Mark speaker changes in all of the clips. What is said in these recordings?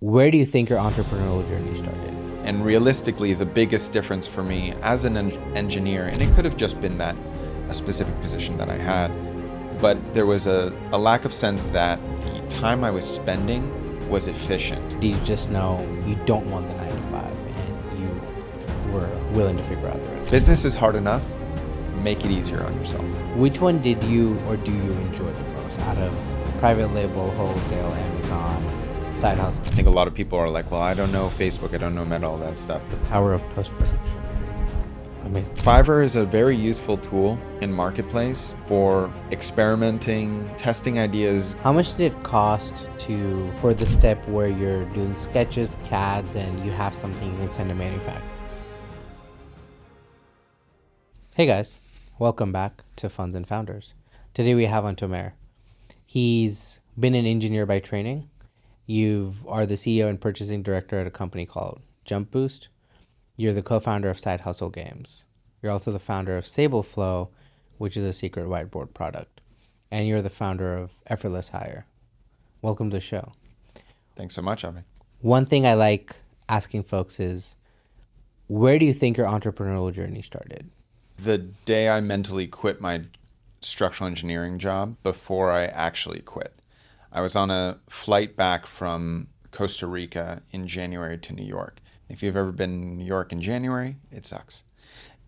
Speaker 1: Where do you think your entrepreneurial journey started?
Speaker 2: And realistically, the biggest difference for me as an engineer, and it could have just been that a specific position that I had, but there was a lack of sense that the time I was spending was efficient.
Speaker 1: Did you just know you don't want the 9 to 5 and you were willing to figure out the rest?
Speaker 2: Business is hard enough. Make it easier on yourself.
Speaker 1: Which one did you or do you enjoy the most out of private label, wholesale, Amazon, side hustle?
Speaker 2: I think a lot of people are like, well, I don't know Facebook, I don't know Meta, all that stuff.
Speaker 1: The power of post-production. Amazing.
Speaker 2: Fiverr is a very useful tool in Marketplace for experimenting, testing ideas.
Speaker 1: How much did it cost for the step where you're doing sketches, CADs, and you have something you can send to manufacturer? Hey guys, welcome back to Funds and Founders. Today we have on Tomer. He's been an engineer by training. You are the CEO and purchasing director at a company called Jump Boost. You're the co-founder of Side Hustle Games. You're also the founder of Sableflow, which is a secret whiteboard product. And you're the founder of Effortless Hire. Welcome to the show.
Speaker 2: Thanks so much, Avi.
Speaker 1: One thing I like asking folks is, where do you think your entrepreneurial journey started?
Speaker 2: The day I mentally quit my structural engineering job before I actually quit. I was on a flight back from Costa Rica in January to New York. If you've ever been in New York in January, it sucks.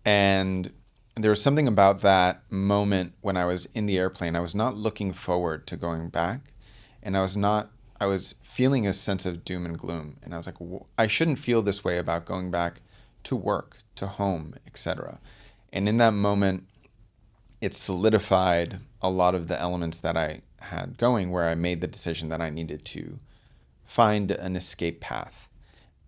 Speaker 2: And there was something about that moment when I was in the airplane. I was not looking forward to going back. And I was feeling a sense of doom and gloom. And I was like, I shouldn't feel this way about going back to work, to home, etc. And in that moment, it solidified a lot of the elements that I had going, where I made the decision that I needed to find an escape path.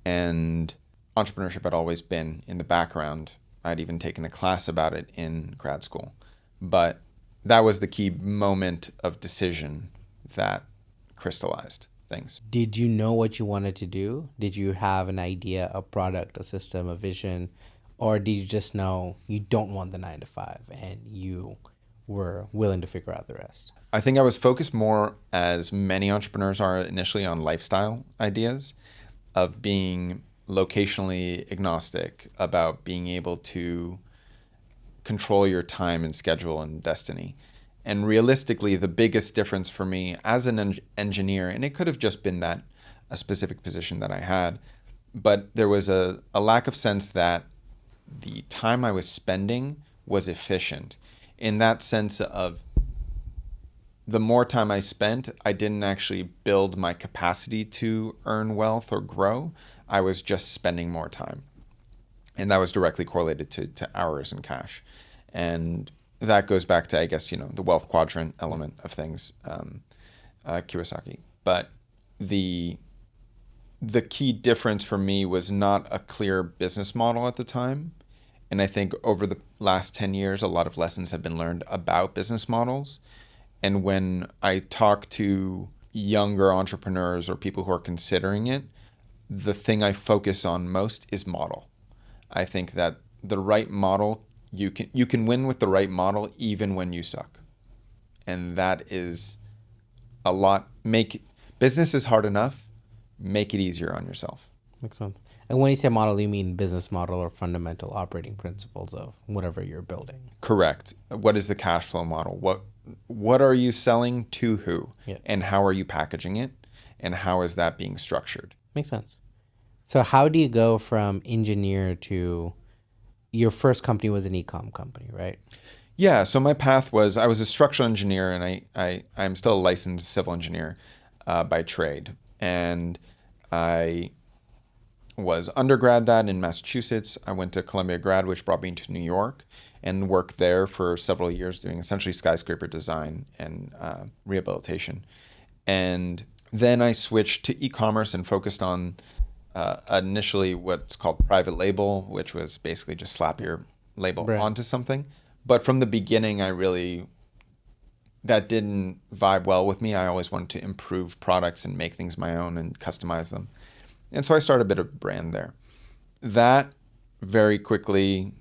Speaker 2: And entrepreneurship had always been in the background. I'd even taken a class about it in grad school. But that was the key moment of decision that crystallized things.
Speaker 1: Did you know what you wanted to do? Did you have an idea, a product, a system, a vision? Or did you just know you don't want the 9 to 5 and you were willing to figure out the rest?
Speaker 2: I think I was focused more, as many entrepreneurs are initially, on lifestyle ideas, of being locationally agnostic, about being able to control your time and schedule and destiny. And realistically, the biggest difference for me as an engineer, and it could have just been that a specific position that I had, but there was a lack of sense that the time I was spending was efficient, in that sense of the more time I spent, I didn't actually build my capacity to earn wealth or grow. I was just spending more time. And that was directly correlated to hours and cash. And that goes back to, I guess, the wealth quadrant element of things, Kiyosaki. But the key difference for me was not a clear business model at the time. And I think over the last 10 years, a lot of lessons have been learned about business models. And when I talk to younger entrepreneurs or people who are considering it, the thing I focus on most is model. I think that the right model, you can win with the right model even when you suck. And that is a lot. Business is hard enough. Make it easier on yourself.
Speaker 1: Makes sense. And when you say model, you mean business model or fundamental operating principles of whatever you're building.
Speaker 2: Correct. What is the cash flow model? What are you selling to who?
Speaker 1: Yeah.
Speaker 2: And how are you packaging it? And how is that being structured?
Speaker 1: Makes sense. So how do you go from engineer to, your first company was an e-com company, right?
Speaker 2: Yeah. So my path was, I was a structural engineer, and I'm still a licensed civil engineer by trade. And I was undergrad that in Massachusetts. I went to Columbia grad, which brought me to New York, and worked there for several years doing essentially skyscraper design and rehabilitation. And then I switched to e-commerce and focused on initially what's called private label, which was basically just slap your label onto something. But from the beginning, that didn't vibe well with me. I always wanted to improve products and make things my own and customize them. And so I started a bit of a brand there. That very quickly,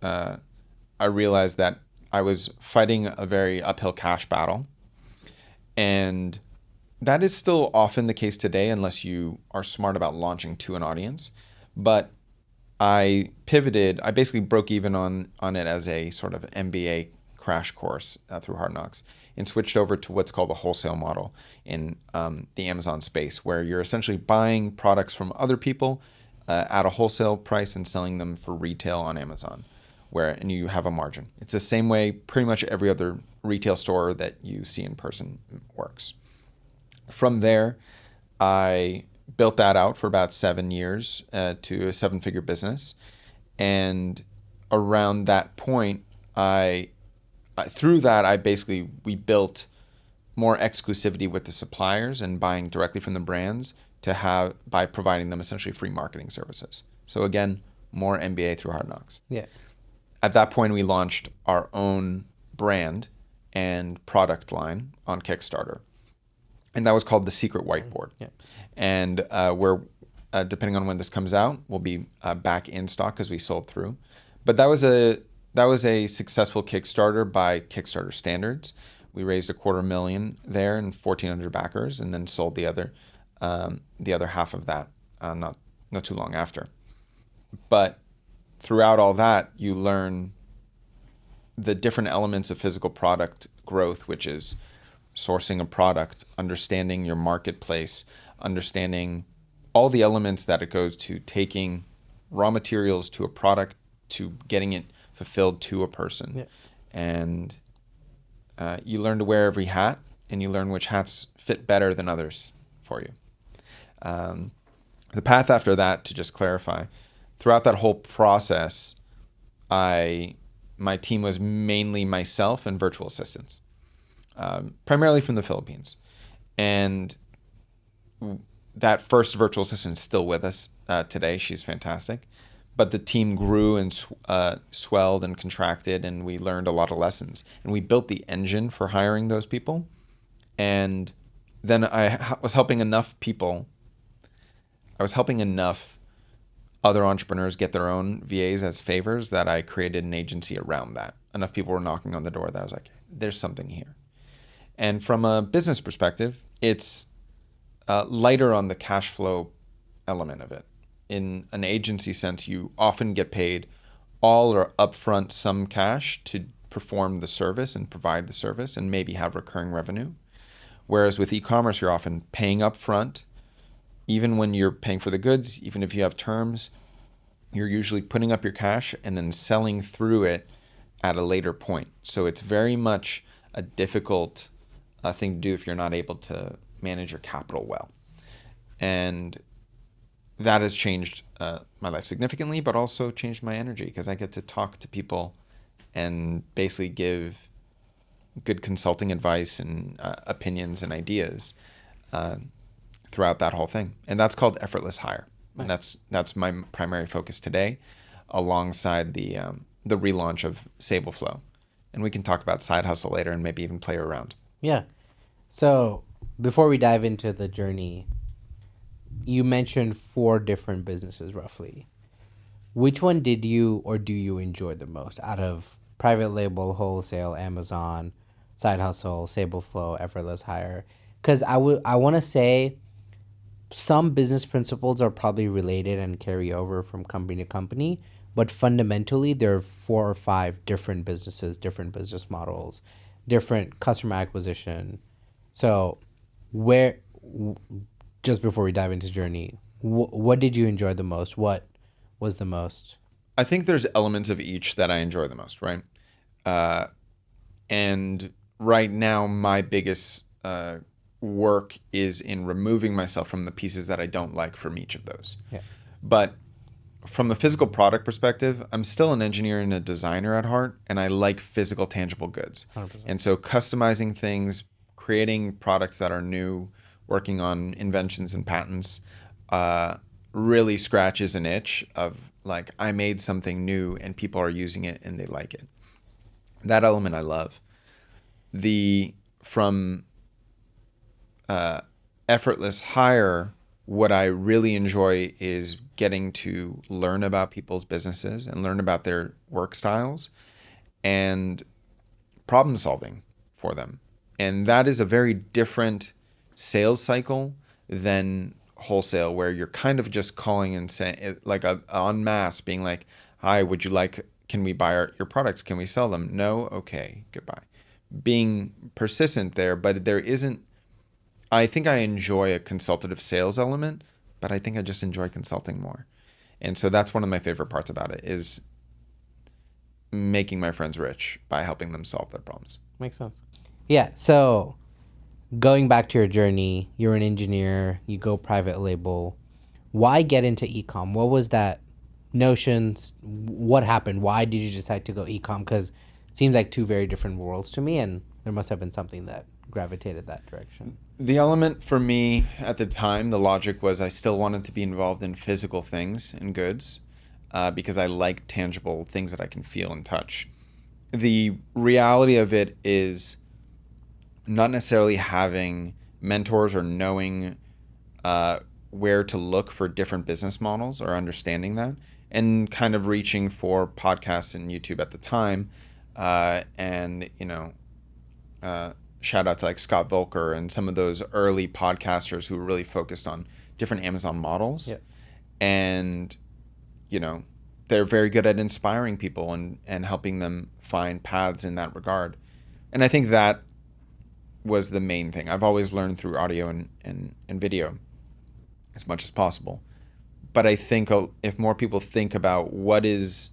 Speaker 2: I realized that I was fighting a very uphill cash battle. And that is still often the case today, unless you are smart about launching to an audience. But I pivoted. I basically broke even on it as a sort of MBA crash course through Hard Knocks, and switched over to what's called a wholesale model in the Amazon space, where you're essentially buying products from other people at a wholesale price and selling them for retail on Amazon, and you have a margin. It's the same way pretty much every other retail store that you see in person works. From there, I built that out for about 7 years to a 7-figure business. And around that point, we built more exclusivity with the suppliers and buying directly from the brands by providing them essentially free marketing services. So again, more MBA through Hard Knocks.
Speaker 1: Yeah.
Speaker 2: At that point, we launched our own brand and product line on Kickstarter. And that was called The Secret Whiteboard.
Speaker 1: Yeah.
Speaker 2: And depending on when this comes out, we'll be back in stock because we sold through. But that was a successful Kickstarter by Kickstarter standards. We raised $250,000 there and 1,400 backers, and then sold the other half of that not too long after. But throughout all that, you learn the different elements of physical product growth, which is sourcing a product, understanding your marketplace, understanding all the elements that it goes to taking raw materials to a product, to getting it fulfilled to a person.
Speaker 1: Yeah.
Speaker 2: And you learn to wear every hat, and you learn which hats fit better than others for you. The path after that, to just clarify, throughout that whole process, my team was mainly myself and virtual assistants. Primarily from the Philippines. And that first virtual assistant is still with us today. She's fantastic. But the team grew and swelled and contracted, and we learned a lot of lessons. And we built the engine for hiring those people. And then I was helping enough other entrepreneurs get their own VAs as favors that I created an agency around that. Enough people were knocking on the door that I was like, there's something here. And from a business perspective, it's lighter on the cash flow element of it. In an agency sense, you often get paid all or upfront some cash to perform the service and provide the service and maybe have recurring revenue. Whereas with e-commerce, you're often paying upfront. Even when you're paying for the goods, even if you have terms, you're usually putting up your cash and then selling through it at a later point. So it's very much a difficult thing to do if you're not able to manage your capital well. And that has changed my life significantly, but also changed my energy because I get to talk to people and basically give good consulting advice and opinions and ideas throughout that whole thing. And that's called Effortless Hire. Nice. And that's my primary focus today, alongside the relaunch of Sableflow. And we can talk about side hustle later and maybe even play around.
Speaker 1: Yeah. So before we dive into the journey, you mentioned 4 different businesses roughly. Which one did you or do you enjoy the most out of private label, wholesale, Amazon, side hustle, Sableflow, Effortless Hire? Because I want to say some business principles are probably related and carry over from company to company, but fundamentally there are 4 or 5 different businesses, different business models, different customer acquisition. So just before we dive into journey, what did you enjoy the most? What was the most?
Speaker 2: I think there's elements of each that I enjoy the most, right? And right now, my biggest work is in removing myself from the pieces that I don't like from each of those.
Speaker 1: Yeah.
Speaker 2: But from a physical product perspective, I'm still an engineer and a designer at heart, and I like physical, tangible goods.
Speaker 1: 100%.
Speaker 2: And so customizing things, creating products that are new, working on inventions and patents, really scratches an itch of like, I made something new and people are using it and they like it. That element I love. From Effortless Hire, what I really enjoy is getting to learn about people's businesses and learn about their work styles and problem solving for them. And that is a very different sales cycle than wholesale, where you're kind of just calling and saying, like, en masse being like, hi, can we buy your products? Can we sell them? No? Okay, goodbye. Being persistent there, but there isn't, I think I enjoy a consultative sales element, but I think I just enjoy consulting more. And so that's one of my favorite parts about it, is making my friends rich by helping them solve their problems.
Speaker 1: Makes sense. Yeah. So going back to your journey, you're an engineer, you go private label. Why get into e-com? What was that notion? What happened? Why did you decide to go e-com? Because it seems like two very different worlds to me, and there must have been something that gravitated that direction.
Speaker 2: The element for me at the time, the logic was I still wanted to be involved in physical things and goods, because I like tangible things that I can feel and touch. The reality of it is not necessarily having mentors or knowing where to look for different business models or understanding that, and kind of reaching for podcasts and YouTube at the time. And, shout out to like Scott Volker and some of those early podcasters who were really focused on different Amazon models.
Speaker 1: Yeah.
Speaker 2: And, they're very good at inspiring people and helping them find paths in that regard. And I think that was the main thing. I've always learned through audio and video as much as possible. But I think if more people think about what is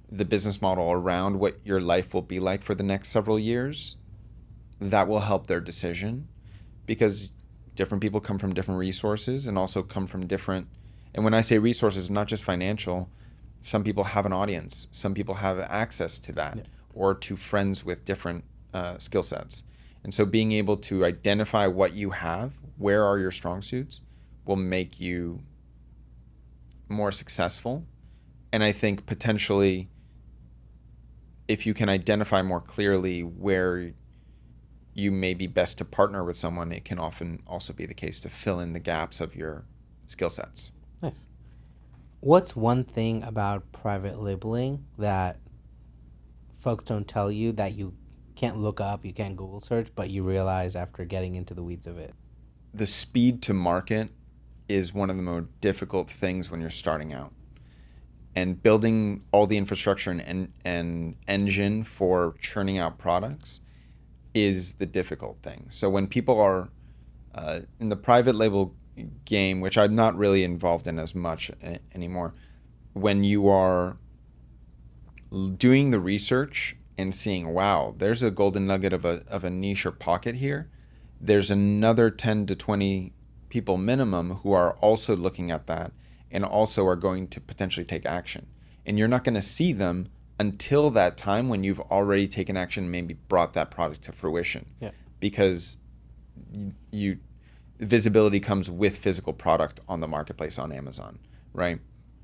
Speaker 2: the business model around what your life will be like for the next several years, that will help their decision, because different people come from different resources and also come from different, and when I say resources, not just financial, some people have an audience, some people have access to that, or to friends with different skill sets. And so being able to identify what you have, where are your strong suits, will make you more successful. And I think potentially, if you can identify more clearly where you may be best to partner with someone, it can often also be the case to fill in the gaps of your skill sets.
Speaker 1: Nice. What's one thing about private labeling that folks don't tell you, that you can't look up, you can't Google search, but you realize after getting into the weeds of it?
Speaker 2: The speed to market is one of the more difficult things when you're starting out. And building all the infrastructure and engine for churning out products is the difficult thing. So when people are in the private label game, which I'm not really involved in as much anymore, when you are doing the research and seeing, wow, there's a golden nugget of a niche or pocket here, there's another 10 to 20 people minimum who are also looking at that and also are going to potentially take action. And you're not going to see them until that time when you've already taken action and maybe brought that product to fruition.
Speaker 1: Yeah.
Speaker 2: Because visibility comes with physical product on the marketplace on Amazon, right?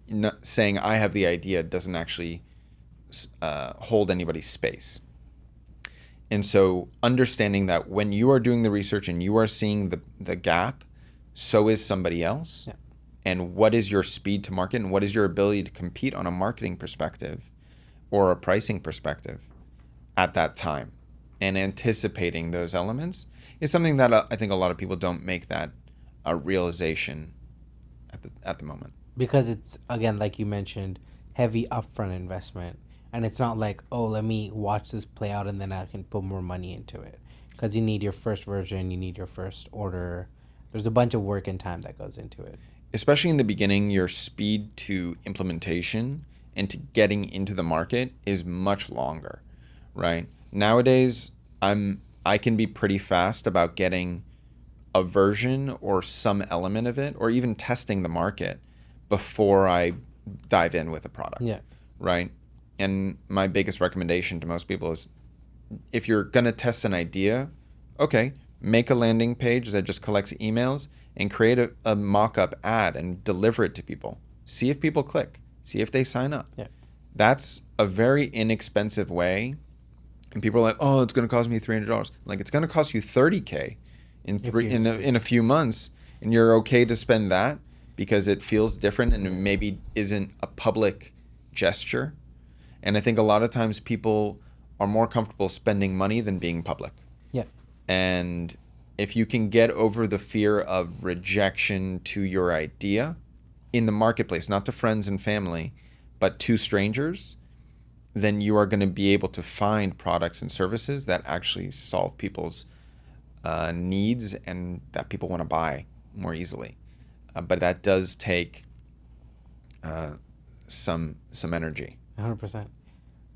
Speaker 2: Not saying I have the idea doesn't actually hold anybody's space. And so understanding that when you are doing the research and you are seeing the gap, so is somebody else.
Speaker 1: Yeah.
Speaker 2: And what is your speed to market, and what is your ability to compete on a marketing perspective or a pricing perspective at that time? And anticipating those elements is something that I think a lot of people don't make that a realization at the moment.
Speaker 1: Because it's, again, like you mentioned, heavy upfront investment. And it's not like, oh, let me watch this play out and then I can put more money into it. Because you need your first version, you need your first order. There's a bunch of work and time that goes into it.
Speaker 2: Especially in the beginning, your speed to implementation and to getting into the market is much longer, right? Nowadays, I can be pretty fast about getting a version or some element of it, or even testing the market before I dive in with a product.
Speaker 1: Yeah.
Speaker 2: Right? And my biggest recommendation to most people is, if you're going to test an idea, okay, make a landing page that just collects emails and create a mock-up ad and deliver it to people. See if people click. See if they sign up.
Speaker 1: Yeah.
Speaker 2: That's a very inexpensive way. And people are like, oh, it's going to cost me $300. Like, it's going to cost you $30K in a few months, and you're okay to spend that because it feels different and it maybe isn't a public gesture. And I think a lot of times people are more comfortable spending money than being public.
Speaker 1: Yeah.
Speaker 2: And if you can get over the fear of rejection to your idea in the marketplace, not to friends and family, but to strangers, then you are going to be able to find products and services that actually solve people's needs and that people want to buy more easily. But that does take some energy.
Speaker 1: 100%.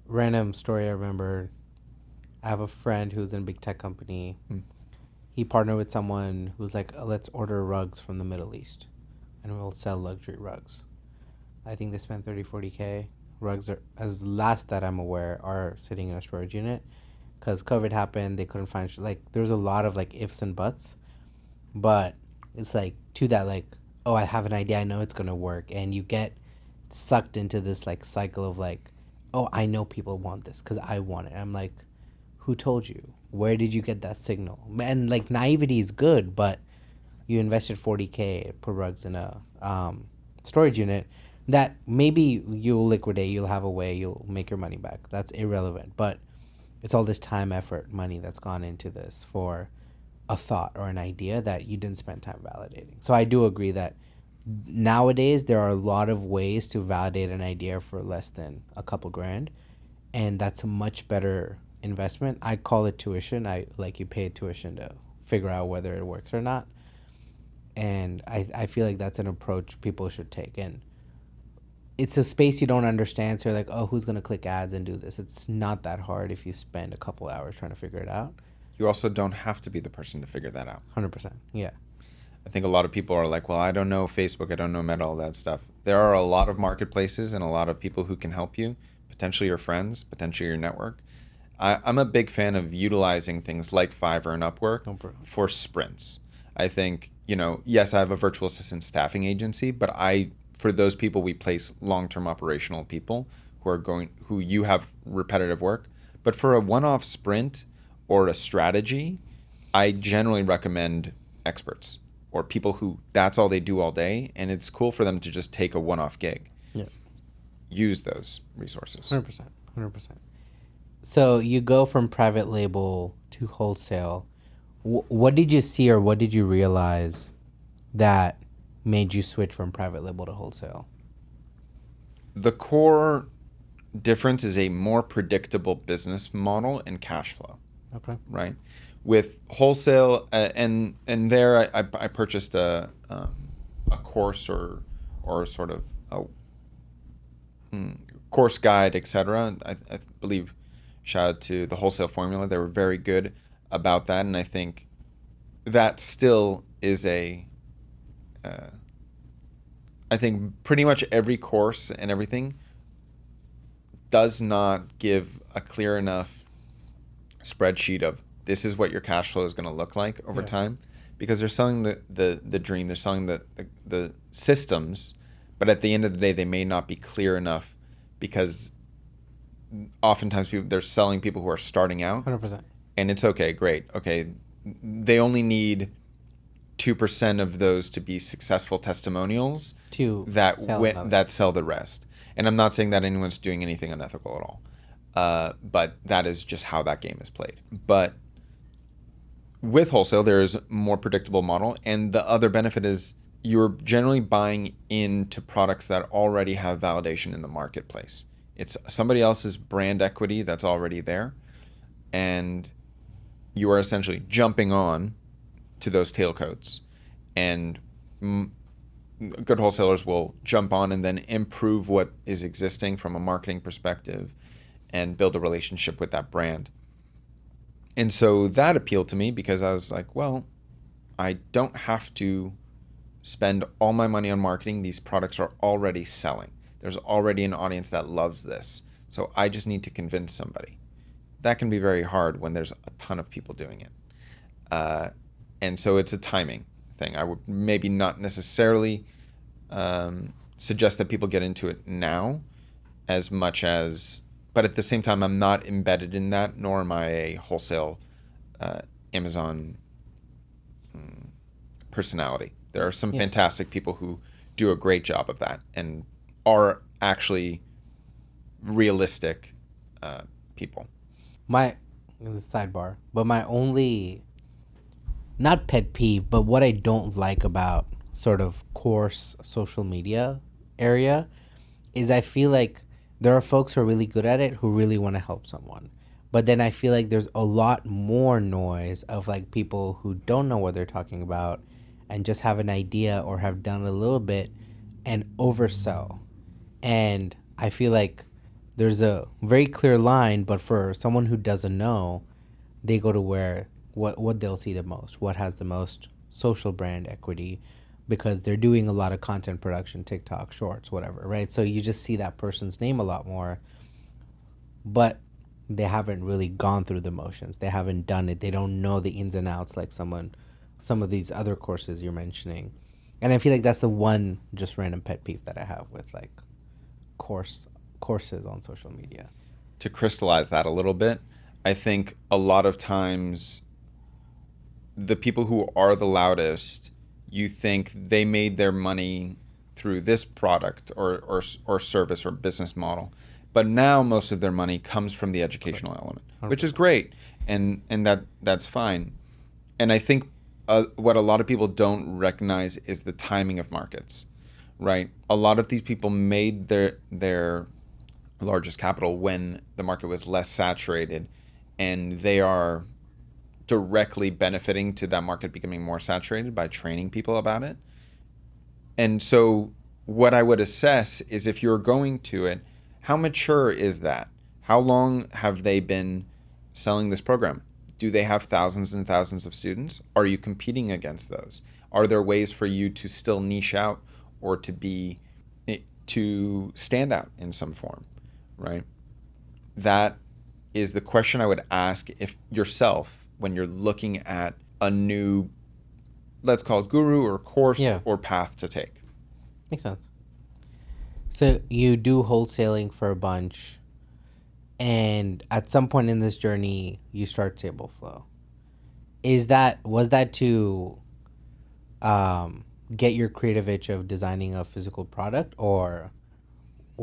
Speaker 1: Random story I remember. I have a friend who's in a big tech company. He partnered with someone who's like, let's order rugs from the Middle East and we'll sell luxury rugs. I think they spent 40K. Rugs are, as last that I'm aware, are sitting in a storage unit because COVID happened. They couldn't find, like, there's a lot of like ifs and buts, but it's like to that, like, oh, I have an idea. I know it's going to work. And you get sucked into this like cycle of like, oh, I know people want this because I want it. I'm like, who told you? Where did you get that signal? And like naivety is good, but you invested 40K, put rugs in a storage unit that maybe you'll liquidate, you'll have a way, you'll make your money back. That's irrelevant. But it's all this time, effort, money that's gone into this for a thought or an idea that you didn't spend time validating. So I do agree that nowadays there are a lot of ways to validate an idea for less than a couple grand, and that's a much better investment. I call it tuition. I like, you pay tuition to figure out whether it works or not, and I feel like that's an approach people should take. And it's a space you don't understand, so you're like, oh, who's gonna click ads and do this? It's not that hard if you spend a couple hours trying to figure it out.
Speaker 2: You also don't have to be the person to figure that out.
Speaker 1: 100%. Yeah.
Speaker 2: I think a lot of people are like, well, I don't know Facebook, I don't know Meta, all that stuff. There are a lot of marketplaces and a lot of people who can help you, potentially your friends, potentially your network. I'm a big fan of utilizing things like Fiverr and Upwork for sprints. I think, yes, I have a virtual assistant staffing agency, but for those people, we place long-term operational people who you have repetitive work. But for a one-off sprint or a strategy, I generally recommend experts or people who that's all they do all day, and it's cool for them to just take a one-off gig.
Speaker 1: Yeah.
Speaker 2: Use those resources.
Speaker 1: 100%. 100%. So you go from private label to wholesale. What did you see or what did you realize that made you switch from private label to wholesale?
Speaker 2: The core difference is a more predictable business model and cash flow.
Speaker 1: Okay.
Speaker 2: Right. With wholesale, and there I purchased a course or sort of a course guide, etc. I believe, shout out to the Wholesale Formula. They were very good about that, and I think that still is I think pretty much every course and everything does not give a clear enough spreadsheet of this is what your cash flow is going to look like over time, because they're selling the dream, they're selling the systems, but at the end of the day they may not be clear enough, because oftentimes they're selling people who are starting out.
Speaker 1: 100%.
Speaker 2: And it's great, they only need 2% of those to be successful testimonials that sell the rest. And I'm not saying that anyone's doing anything unethical at all, but that is just how that game is played. But with wholesale, there is a more predictable model, and the other benefit is you're generally buying into products that already have validation in the marketplace. It's somebody else's brand equity that's already there, and you are essentially jumping on to those tailcoats, and good wholesalers will jump on and then improve what is existing from a marketing perspective and build a relationship with that brand. And so that appealed to me because I was like, well, I don't have to spend all my money on marketing. These products are already selling. There's already an audience that loves this. So I just need to convince somebody. That can be very hard when there's a ton of people doing it. And so it's a timing thing. I would maybe not necessarily suggest that people get into it now as much as, but at the same time, I'm not embedded in that, nor am I a wholesale Amazon personality. There are some fantastic people who do a great job of that and are actually realistic people.
Speaker 1: My sidebar, but my only not pet peeve, but what I don't like about sort of course social media area is I feel like there are folks who are really good at it who really want to help someone. But then I feel like there's a lot more noise of like people who don't know what they're talking about and just have an idea or have done a little bit and oversell. And I feel like there's a very clear line, but for someone who doesn't know, they go to where what they'll see the most, what has the most social brand equity, because they're doing a lot of content production, TikTok, shorts, whatever, right? So you just see that person's name a lot more, but they haven't really gone through the motions. They haven't done it. They don't know the ins and outs like some of these other courses you're mentioning. And I feel like that's the one just random pet peeve that I have with like courses on social media.
Speaker 2: To crystallize that a little bit, I think a lot of times the people who are the loudest, you think they made their money through this product or service or business model. But now most of their money comes from the educational element, which is great. And that's fine. And I think what a lot of people don't recognize is the timing of markets, right? A lot of these people made their largest capital when the market was less saturated, and they are directly benefiting to that market becoming more saturated by training people about it. And so what I would assess is, if you're going to it, how mature is that? How long have they been selling this program? Do they have thousands and thousands of students? Are you competing against those? Are there ways for you to still niche out or to stand out in some form, right? That is the question I would ask if yourself when you're looking at a new, let's call it guru or course or path to take.
Speaker 1: Makes sense. So you do wholesaling for a bunch, and at some point in this journey, you start Sableflow. Was that to get your creative itch of designing a physical product, or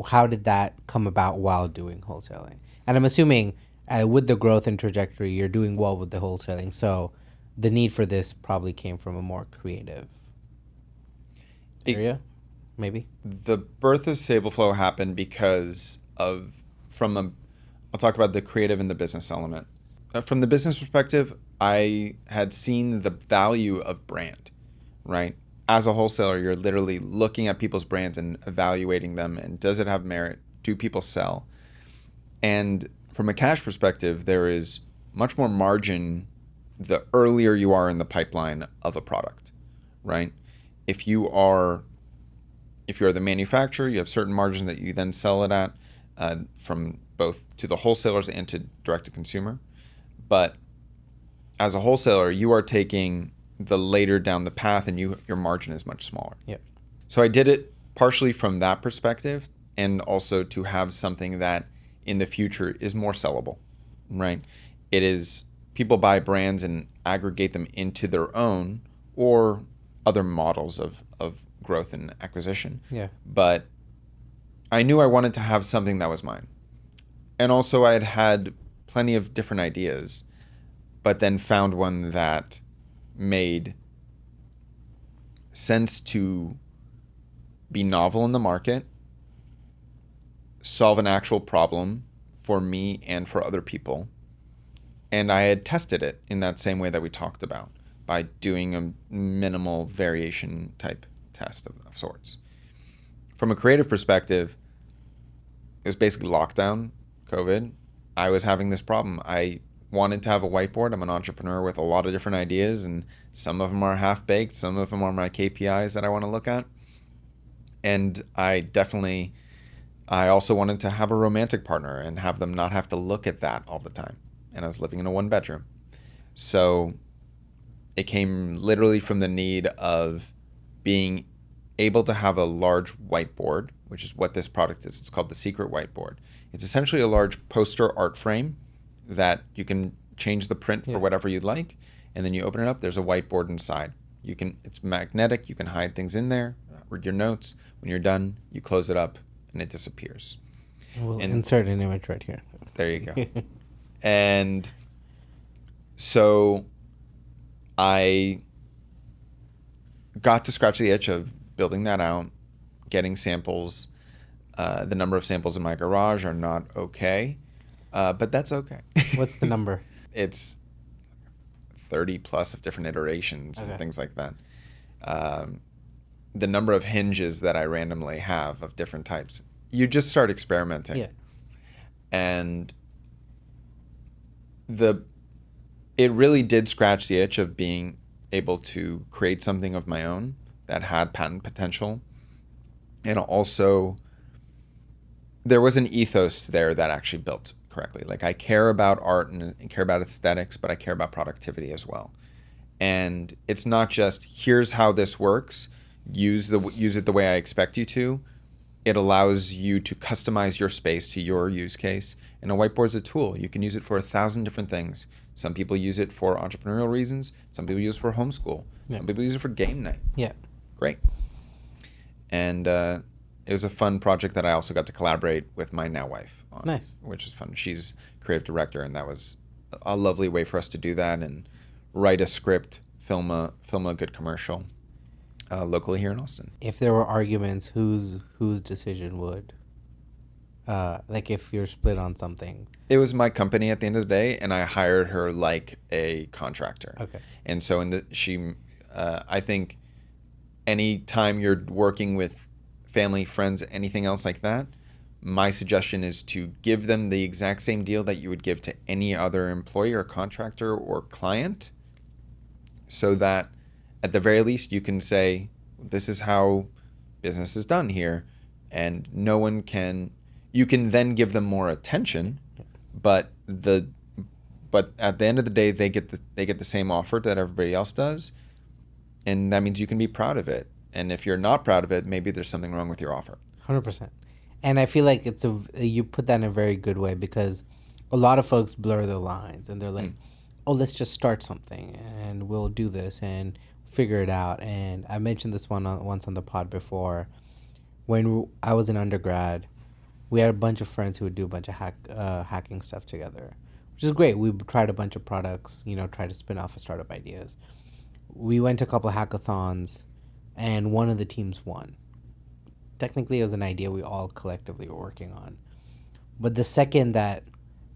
Speaker 1: how did that come about while doing wholesaling? And I'm assuming with the growth and trajectory, you're doing well with the wholesaling, so the need for this probably came from a more creative area, maybe?
Speaker 2: The birth of Sableflow happened because I'll talk about the creative and the business element. From the business perspective, I had seen the value of brand, right? As a wholesaler, you're literally looking at people's brands and evaluating them, and does it have merit? Do people sell? And from a cash perspective, there is much more margin the earlier you are in the pipeline of a product, right? If you are the manufacturer, you have certain margin that you then sell it at, from both to the wholesalers and to direct to consumer. But as a wholesaler, you are taking the later down the path, and your margin is much smaller.
Speaker 1: Yep.
Speaker 2: So I did it partially from that perspective, and also to have something that in the future is more sellable, right? It is, people buy brands and aggregate them into their own or other models of growth and acquisition.
Speaker 1: Yeah.
Speaker 2: But I knew I wanted to have something that was mine. And also I had plenty of different ideas, but then found one that made sense to be novel in the market, solve an actual problem for me and for other people. And I had tested it in that same way that we talked about, by doing a minimal variation type test of sorts. From a creative perspective, it was basically lockdown, COVID. I was having this problem. I wanted to have a whiteboard. I'm an entrepreneur with a lot of different ideas, and some of them are half-baked, some of them are my KPIs that I want to look at. And I also wanted to have a romantic partner and have them not have to look at that all the time. And I was living in a one-bedroom. So it came literally from the need of being able to have a large whiteboard, which is what this product is. It's called the Secret Whiteboard. It's essentially a large poster art frame that you can change the print for whatever you'd like. And then you open it up, there's a whiteboard inside. It's magnetic, you can hide things in there, read your notes. When you're done, you close it up and it disappears.
Speaker 1: We'll insert an image right here.
Speaker 2: There you go. And so I got to scratch the itch of building that out, getting samples. The number of samples in my garage are not okay, but that's okay.
Speaker 1: What's the number?
Speaker 2: It's 30 plus of different iterations
Speaker 1: Okay.
Speaker 2: and things like that. The number of hinges that I randomly have of different types. You just start experimenting.
Speaker 1: Yeah.
Speaker 2: And it really did scratch the itch of being able to create something of my own that had patent potential. And also, there was an ethos there that actually built correctly. Like, I care about art and care about aesthetics, but I care about productivity as well. And it's not just, here's how this works, use it the way I expect you to. It allows you to customize your space to your use case. And a whiteboard's a tool. You can use it for 1,000 different things. Some people use it for entrepreneurial reasons. Some people use it for homeschool.
Speaker 1: Yeah.
Speaker 2: Some people use it for game night.
Speaker 1: Yeah.
Speaker 2: Great. And it was a fun project that I also got to collaborate with my now wife on.
Speaker 1: Nice.
Speaker 2: Which is fun. She's creative director, and that was a lovely way for us to do that and write a script, film a good commercial locally here in Austin.
Speaker 1: If there were arguments, whose decision would, like if you're split on something?
Speaker 2: It was my company at the end of the day, and I hired her like a contractor.
Speaker 1: Okay.
Speaker 2: And so I think any time you're working with family, friends, anything else like that, my suggestion is to give them the exact same deal that you would give to any other employee or contractor or client, so that at the very least you can say, this is how business is done here, and you can then give them more attention, but at the end of the day, they get the same offer that everybody else does, and that means you can be proud of it. And if you're not proud of it, maybe there's something wrong with your offer.
Speaker 1: 100%. And I feel like you put that in a very good way, because a lot of folks blur the lines and they're like, oh, let's just start something and we'll do this and figure it out. And I mentioned this once on the pod before. When I was in undergrad, we had a bunch of friends who would do a bunch of hacking stuff together, which is great. We tried a bunch of products, try to spin off of startup ideas. We went to a couple of hackathons, and one of the teams won. Technically, it was an idea we all collectively were working on. But the second that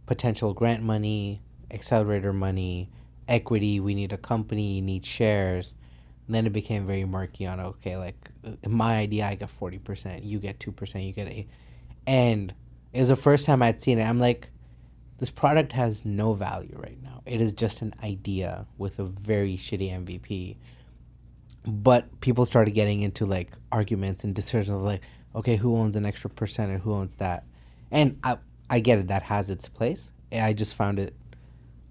Speaker 1: potential grant money, accelerator money, equity, we need a company, you need shares, then it became very murky on, okay, like, my idea, I get 40%, you get 2%, you get 8%. And it was the first time I'd seen it. I'm like, this product has no value right now. It is just an idea with a very shitty MVP. But people started getting into like arguments and decisions of like, okay, who owns an extra percent or who owns that? And I get it, that has its place. I just found it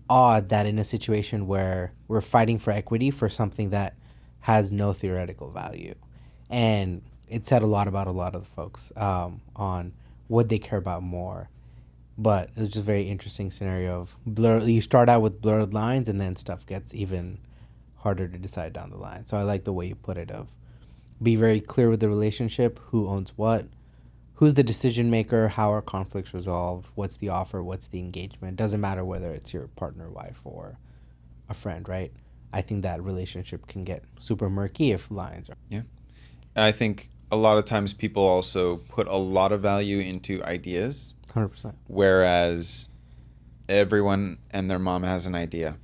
Speaker 1: odd that in a situation where we're fighting for equity for something that has no theoretical value. And it said a lot about a lot of the folks on what they care about more. But it was just a very interesting scenario of you start out with blurred lines and then stuff gets even harder to decide down the line. So I like the way you put it of be very clear with the relationship, who owns what, who's the decision maker, how are conflicts resolved, what's the offer, what's the engagement. Doesn't matter whether it's your partner, wife, or a friend, right? I think that relationship can get super murky if lines are.
Speaker 2: Yeah. I think a lot of times people also put a lot of value into ideas.
Speaker 1: 100%.
Speaker 2: Whereas everyone and their mom has an idea.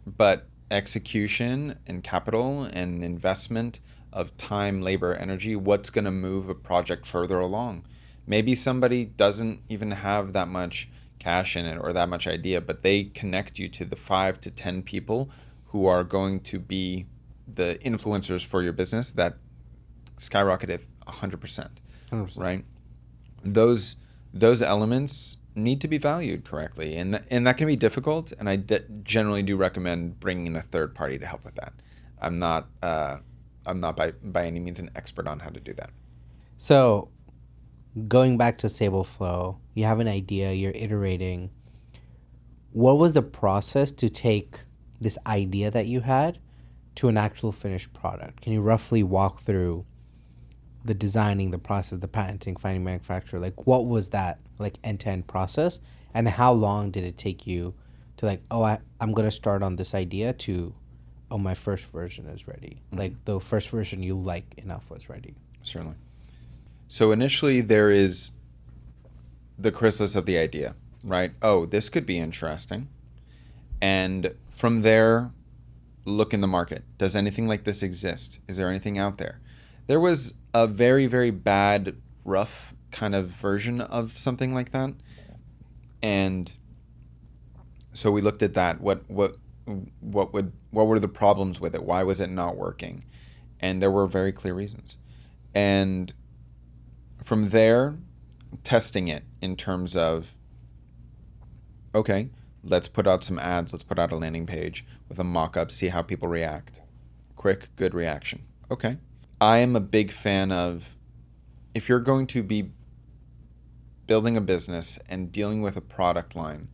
Speaker 2: But execution and capital and investment of time, labor, energy, what's going to move a project further along? Maybe somebody doesn't even have that much cash in it or that much idea, but they connect you to the 5 to 10 people who are going to be the influencers for your business that skyrocketed 100%,
Speaker 1: 100%.
Speaker 2: right? Those elements need to be valued correctly, and that can be difficult, and I generally do recommend bringing in a third party to help with that. I'm not by any means an expert on how to do that.
Speaker 1: So going back to Sableflow, you have an idea, you're iterating. What was the process to take this idea that you had to an actual finished product? Can you roughly walk through the designing, the process, the patenting, finding manufacturer? Like, what was that like end-to-end process, and how long did it take you to like, oh, I'm going to start on this idea to oh, my first version is ready. Like the first version you like enough was ready.
Speaker 2: Certainly. So initially there is the chrysalis of the idea, right? Oh, this could be interesting. And from there, look in the market. Does anything like this exist? Is there anything out there? There was a very, very bad, rough kind of version of something like that. And so we looked at that. What were the problems with it? Why was it not working? And there were very clear reasons. And from there, testing it in terms of, okay, let's put out some ads. Let's put out a landing page with a mock-up, see how people react. Quick, good reaction. Okay. I am a big fan of, if you're going to be building a business and dealing with a product line,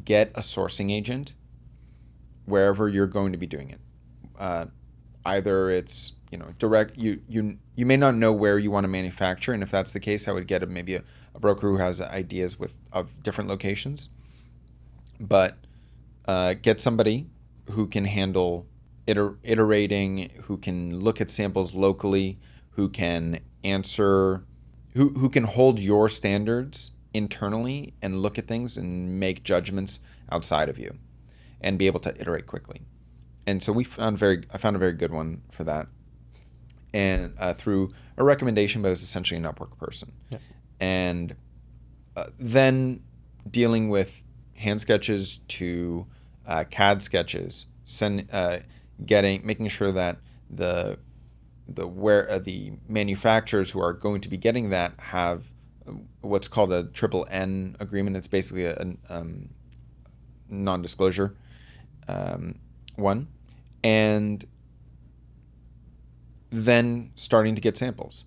Speaker 2: get a sourcing agent wherever you're going to be doing it. Either it's, direct, you may not know where you want to manufacture, and if that's the case, I would get maybe a broker who has ideas of different locations. But get somebody who can handle iterating, who can look at samples locally, who can answer, who can hold your standards internally and look at things and make judgments outside of you and be able to iterate quickly. And so I found a very good one for that. And through a recommendation, but it was essentially an Upwork person. Yeah. And then dealing with hand sketches to CAD sketches, making sure that the manufacturers who are going to be getting that have what's called a triple N agreement. It's basically a non-disclosure one, and then starting to get samples.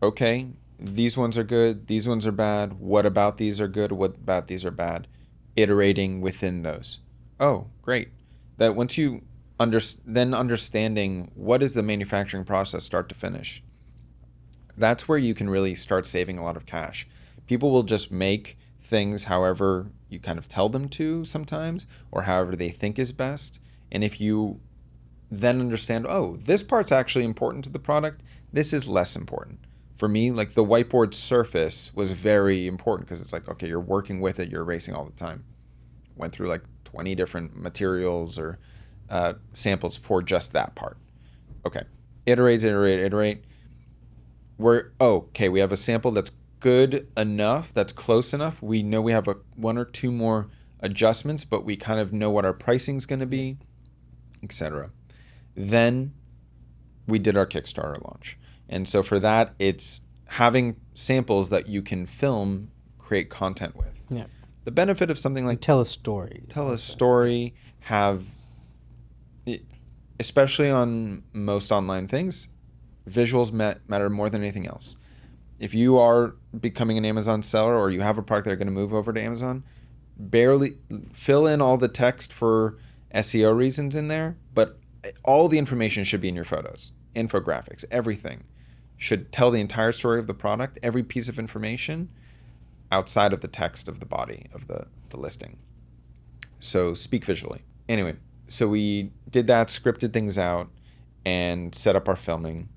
Speaker 2: Okay, these ones are good, these ones are bad. What about these are good? What about these are bad? Iterating within those. Oh, great. That once you then understanding what is the manufacturing process start to finish, that's where you can really start saving a lot of cash. People will just make things however you kind of tell them to sometimes, or however they think is best. And if you then understand, oh, this part's actually important to the product, this is less important. For me, like the whiteboard surface was very important because it's like, okay, you're working with it, you're erasing all the time. Went through like 20 different materials or samples for just that part. Okay, iterate. We have a sample that's good enough, that's close enough. We know we have one or two more adjustments, but we kind of know what our pricing's going to be, etc. Then we did our Kickstarter launch. And so for that, it's having samples that you can film, create content with.
Speaker 1: Yeah.
Speaker 2: The benefit of something like...
Speaker 1: Tell a story.
Speaker 2: Especially on most online things, visuals matter more than anything else. If you are becoming an Amazon seller or you have a product that are going to move over to Amazon, barely fill in all the text for SEO reasons in there, but all the information should be in your photos, infographics, everything should tell the entire story of the product, every piece of information outside of the text of the body of the listing. So speak visually. Anyway, so we did that, scripted things out, and set up our filming,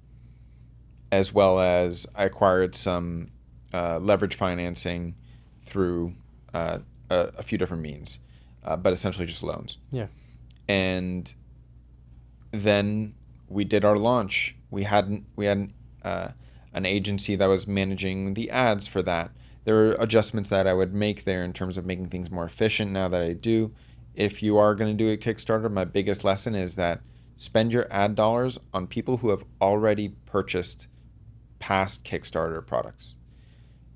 Speaker 2: as well as I acquired some leverage financing through a few different means, but essentially just loans.
Speaker 1: Yeah.
Speaker 2: And then we did our launch. We had an agency that was managing the ads for that. There were adjustments that I would make there in terms of making things more efficient now that I do. If you are going to do a Kickstarter, my biggest lesson is that spend your ad dollars on people who have already purchased past Kickstarter products.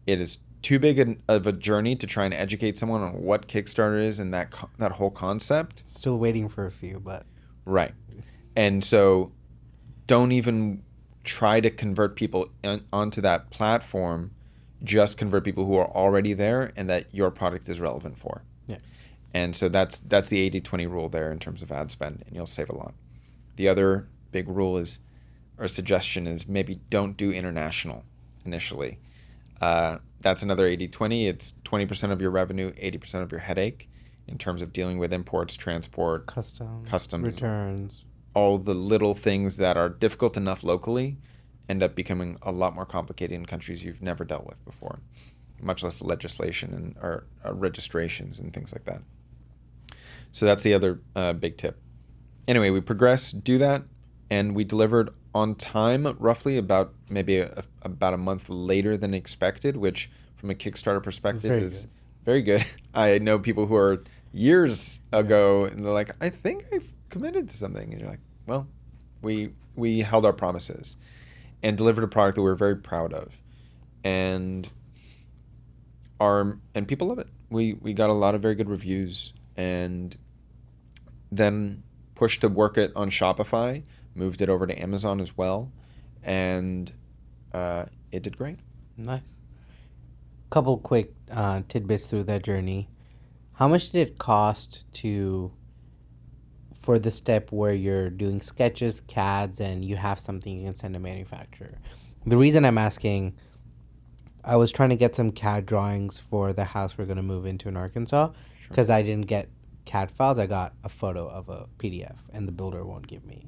Speaker 2: It is too big of a journey to try and educate someone on what Kickstarter is and that whole concept.
Speaker 1: Still waiting for a few, but...
Speaker 2: Right. And so don't even try to convert people onto that platform. Just convert people who are already there and that your product is relevant for.
Speaker 1: Yeah.
Speaker 2: And so that's the 80-20 rule there in terms of ad spend, and you'll save a lot. The other big rule or suggestion is maybe don't do international initially. That's another 80-20. It's 20% of your revenue, 80% of your headache. in terms of dealing with imports, transport, customs,
Speaker 1: returns.
Speaker 2: all the little things that are difficult enough locally end up becoming a lot more complicated in countries you've never dealt with before, much less legislation and or registrations and things like that. So that's the other big tip. Anyway, we progressed, do that, and we delivered on time, roughly about maybe about a month later than expected, which from a Kickstarter perspective is very good. I know people who are years ago, and they're like, I think I've committed to something. And you're like, well, we held our promises and delivered a product that we're very proud of. And people love it. We got a lot of very good reviews, and then pushed to work it on Shopify, moved it over to Amazon as well, and it did great.
Speaker 1: Nice. Couple quick tidbits through that journey. How much did it cost for the step where you're doing sketches, CADs, and you have something you can send to manufacturer? The reason I'm asking, I was trying to get some CAD drawings for the house we're going to move into in Arkansas, because I didn't get CAD files. I got a photo of a PDF, and the builder won't give me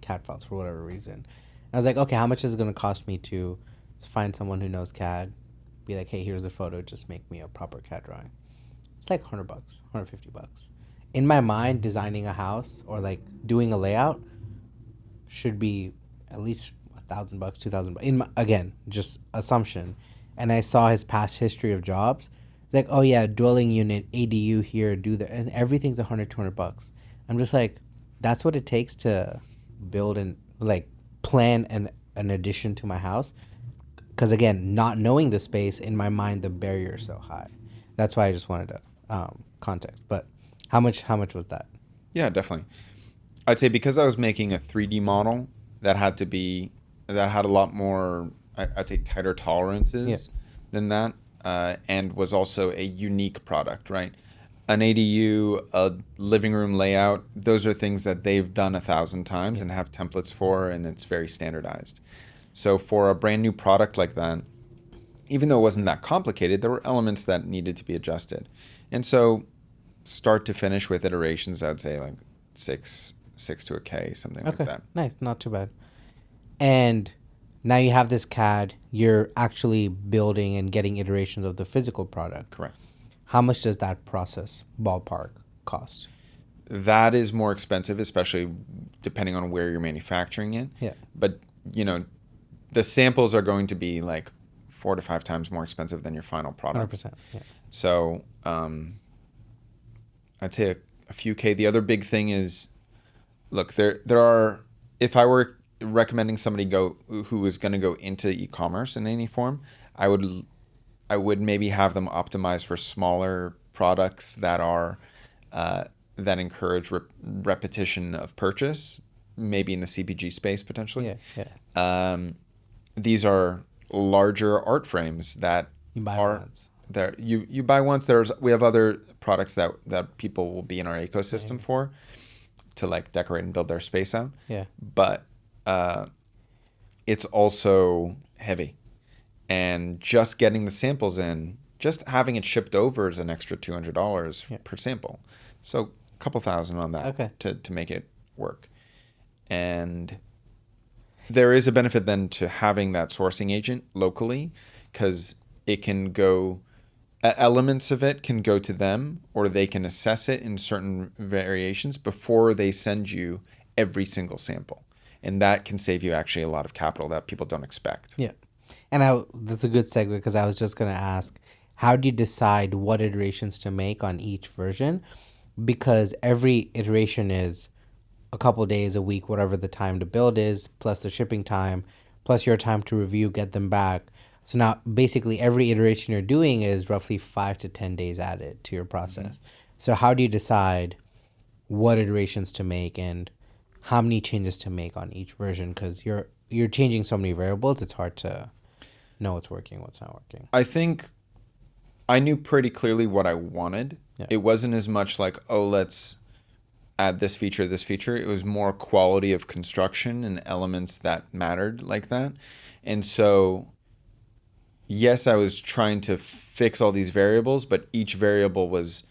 Speaker 1: CAD files for whatever reason. And I was like, okay, how much is it going to cost me to find someone who knows CAD, be like, hey, here's a photo, just make me a proper CAD drawing. It's like $100, $150. In my mind, designing a house or like doing a layout should be at least $1,000, $2,000. Again, just assumption. And I saw his past history of jobs. It's like, oh yeah, dwelling unit, ADU here, do that, and everything's $100, $200. I'm just like, that's what it takes to build and like plan an addition to my house. Because again, not knowing the space, in my mind, the barrier is so high. That's why I just wanted to context. But how much was that?
Speaker 2: Yeah, definitely. I'd say because I was making a 3D model that had a lot more, I'd say, tighter tolerances than that, and was also a unique product, right? An ADU, a living room layout, those are things that they've done 1,000 times and have templates for, and it's very standardized. So for a brand new product like that, even though it wasn't that complicated, there were elements that needed to be adjusted. And so start to finish with iterations, I'd say like six to a K, something like that.
Speaker 1: Nice, not too bad. And now you have this CAD, you're actually building and getting iterations of the physical product.
Speaker 2: Correct.
Speaker 1: How much does that process, ballpark, cost?
Speaker 2: That is more expensive, especially depending on where you're manufacturing it.
Speaker 1: Yeah.
Speaker 2: But, the samples are going to be like 4 to 5 times more expensive than your final product.
Speaker 1: 100%. Yeah.
Speaker 2: So I'd say a few K. The other big thing is, look, there are, if I were recommending somebody who is going to go into e-commerce in any form, I would maybe have them optimize for smaller products that are that encourage repetition of purchase, maybe in the CPG space potentially.
Speaker 1: Yeah.
Speaker 2: These are larger art frames that
Speaker 1: you buy once.
Speaker 2: You buy once. We have other products that people will be in our ecosystem for, to like decorate and build their space out.
Speaker 1: Yeah.
Speaker 2: But it's also heavy, and just getting the samples in, just having it shipped over is an extra $200 per sample. So a couple thousand on that to make it work. And there is a benefit then to having that sourcing agent locally, because it can go, elements of it can go to them, or they can assess it in certain variations before they send you every single sample. And that can save you actually a lot of capital that people don't expect.
Speaker 1: Yeah. And that's a good segue, because I was just going to ask, how do you decide what iterations to make on each version? Because every iteration is a couple days, a week, whatever the time to build is, plus the shipping time, plus your time to review, get them back. So now basically every iteration you're doing is roughly 5 to 10 days added to your process. Mm-hmm. So how do you decide what iterations to make and how many changes to make on each version? Because you're changing so many variables, it's hard to know what's working, what's not working.
Speaker 2: I think I knew pretty clearly what I wanted. Yeah. It wasn't as much like, oh, let's add this feature. It was more quality of construction and elements that mattered like that. And so, yes, I was trying to fix all these variables, but each variable was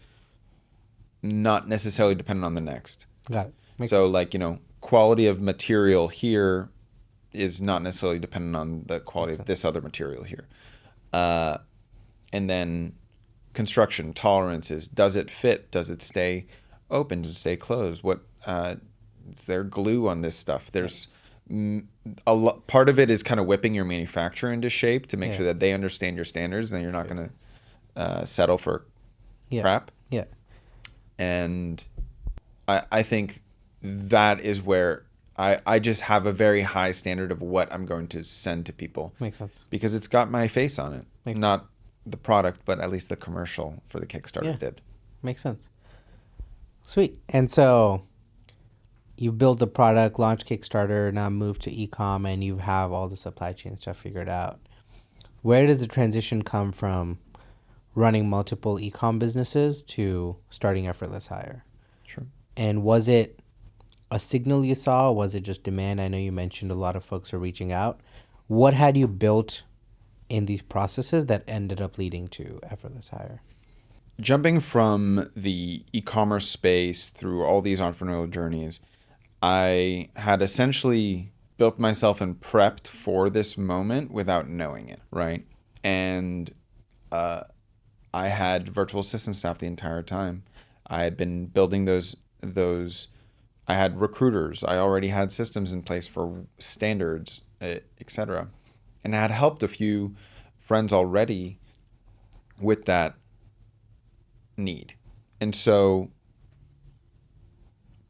Speaker 2: not necessarily dependent on the next.
Speaker 1: Got it.
Speaker 2: So like, quality of material here is not necessarily dependent on the quality of this other material here. And then construction tolerances, does it fit? Does it stay open? Does it stay closed? What is there glue on this stuff? There's part of it is kind of whipping your manufacturer into shape to make sure that they understand your standards and you're not going to settle for crap.
Speaker 1: Yeah.
Speaker 2: And I think that is where I just have a very high standard of what I'm going to send to people.
Speaker 1: Makes sense.
Speaker 2: Because it's got my face on it. Not the product, but at least the commercial for the Kickstarter did.
Speaker 1: Makes sense. Sweet. And so you've built the product, launched Kickstarter, now moved to e-com, and you have all the supply chain stuff figured out. Where does the transition come from running multiple e-com businesses to starting Effortless Hire?
Speaker 2: Sure.
Speaker 1: And was it a signal you saw? Was it just demand? I know you mentioned a lot of folks are reaching out. What had you built in these processes that ended up leading to Effortless Hire?
Speaker 2: Jumping from the e-commerce space through all these entrepreneurial journeys, I had essentially built myself and prepped for this moment without knowing it, right? And I had virtual assistant staff the entire time. I had been building those. I had recruiters. I already had systems in place for standards, etc. And I had helped a few friends already with that need. And so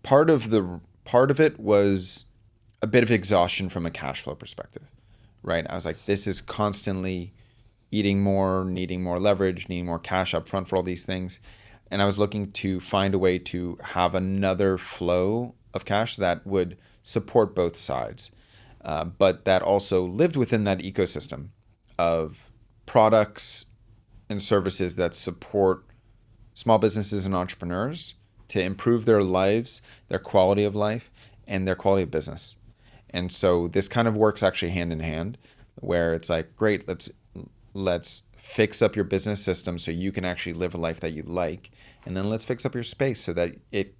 Speaker 2: part of it was a bit of exhaustion from a cash flow perspective, right? I was like, this is constantly eating more, needing more leverage, needing more cash up front for all these things. And I was looking to find a way to have another flow of cash that would support both sides, but that also lived within that ecosystem of products and services that support small businesses and entrepreneurs to improve their lives, their quality of life, and their quality of business. And so this kind of works actually hand in hand, where it's like, great, let's fix up your business system so you can actually live a life that you like, and then let's fix up your space so that it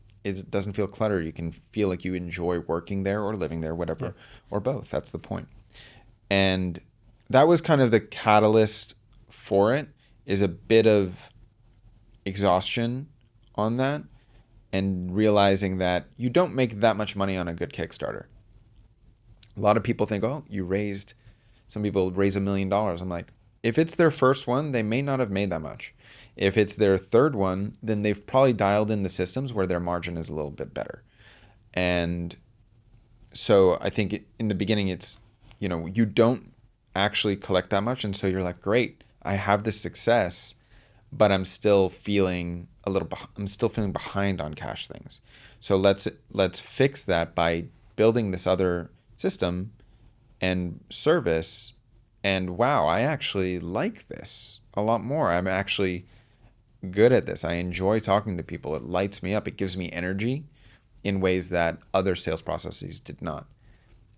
Speaker 2: doesn't feel cluttered. You can feel like you enjoy working there or living there, whatever, or both. That's the point. And that was kind of the catalyst for it, is a bit of exhaustion on that, and realizing that you don't make that much money on a good Kickstarter. A lot of people think, oh, some people raise $1 million. I'm like, if it's their first one, they may not have made that much. If it's their third one, then they've probably dialed in the systems where their margin is a little bit better. And so I think in the beginning, it's, you don't actually collect that much. And so you're like, great, I have this success, but I'm still feeling behind on cash things. So let's fix that by building this other system and service. And wow, I actually like this a lot more. I'm actually good at this. I enjoy talking to people. It lights me up. It gives me energy in ways that other sales processes did not.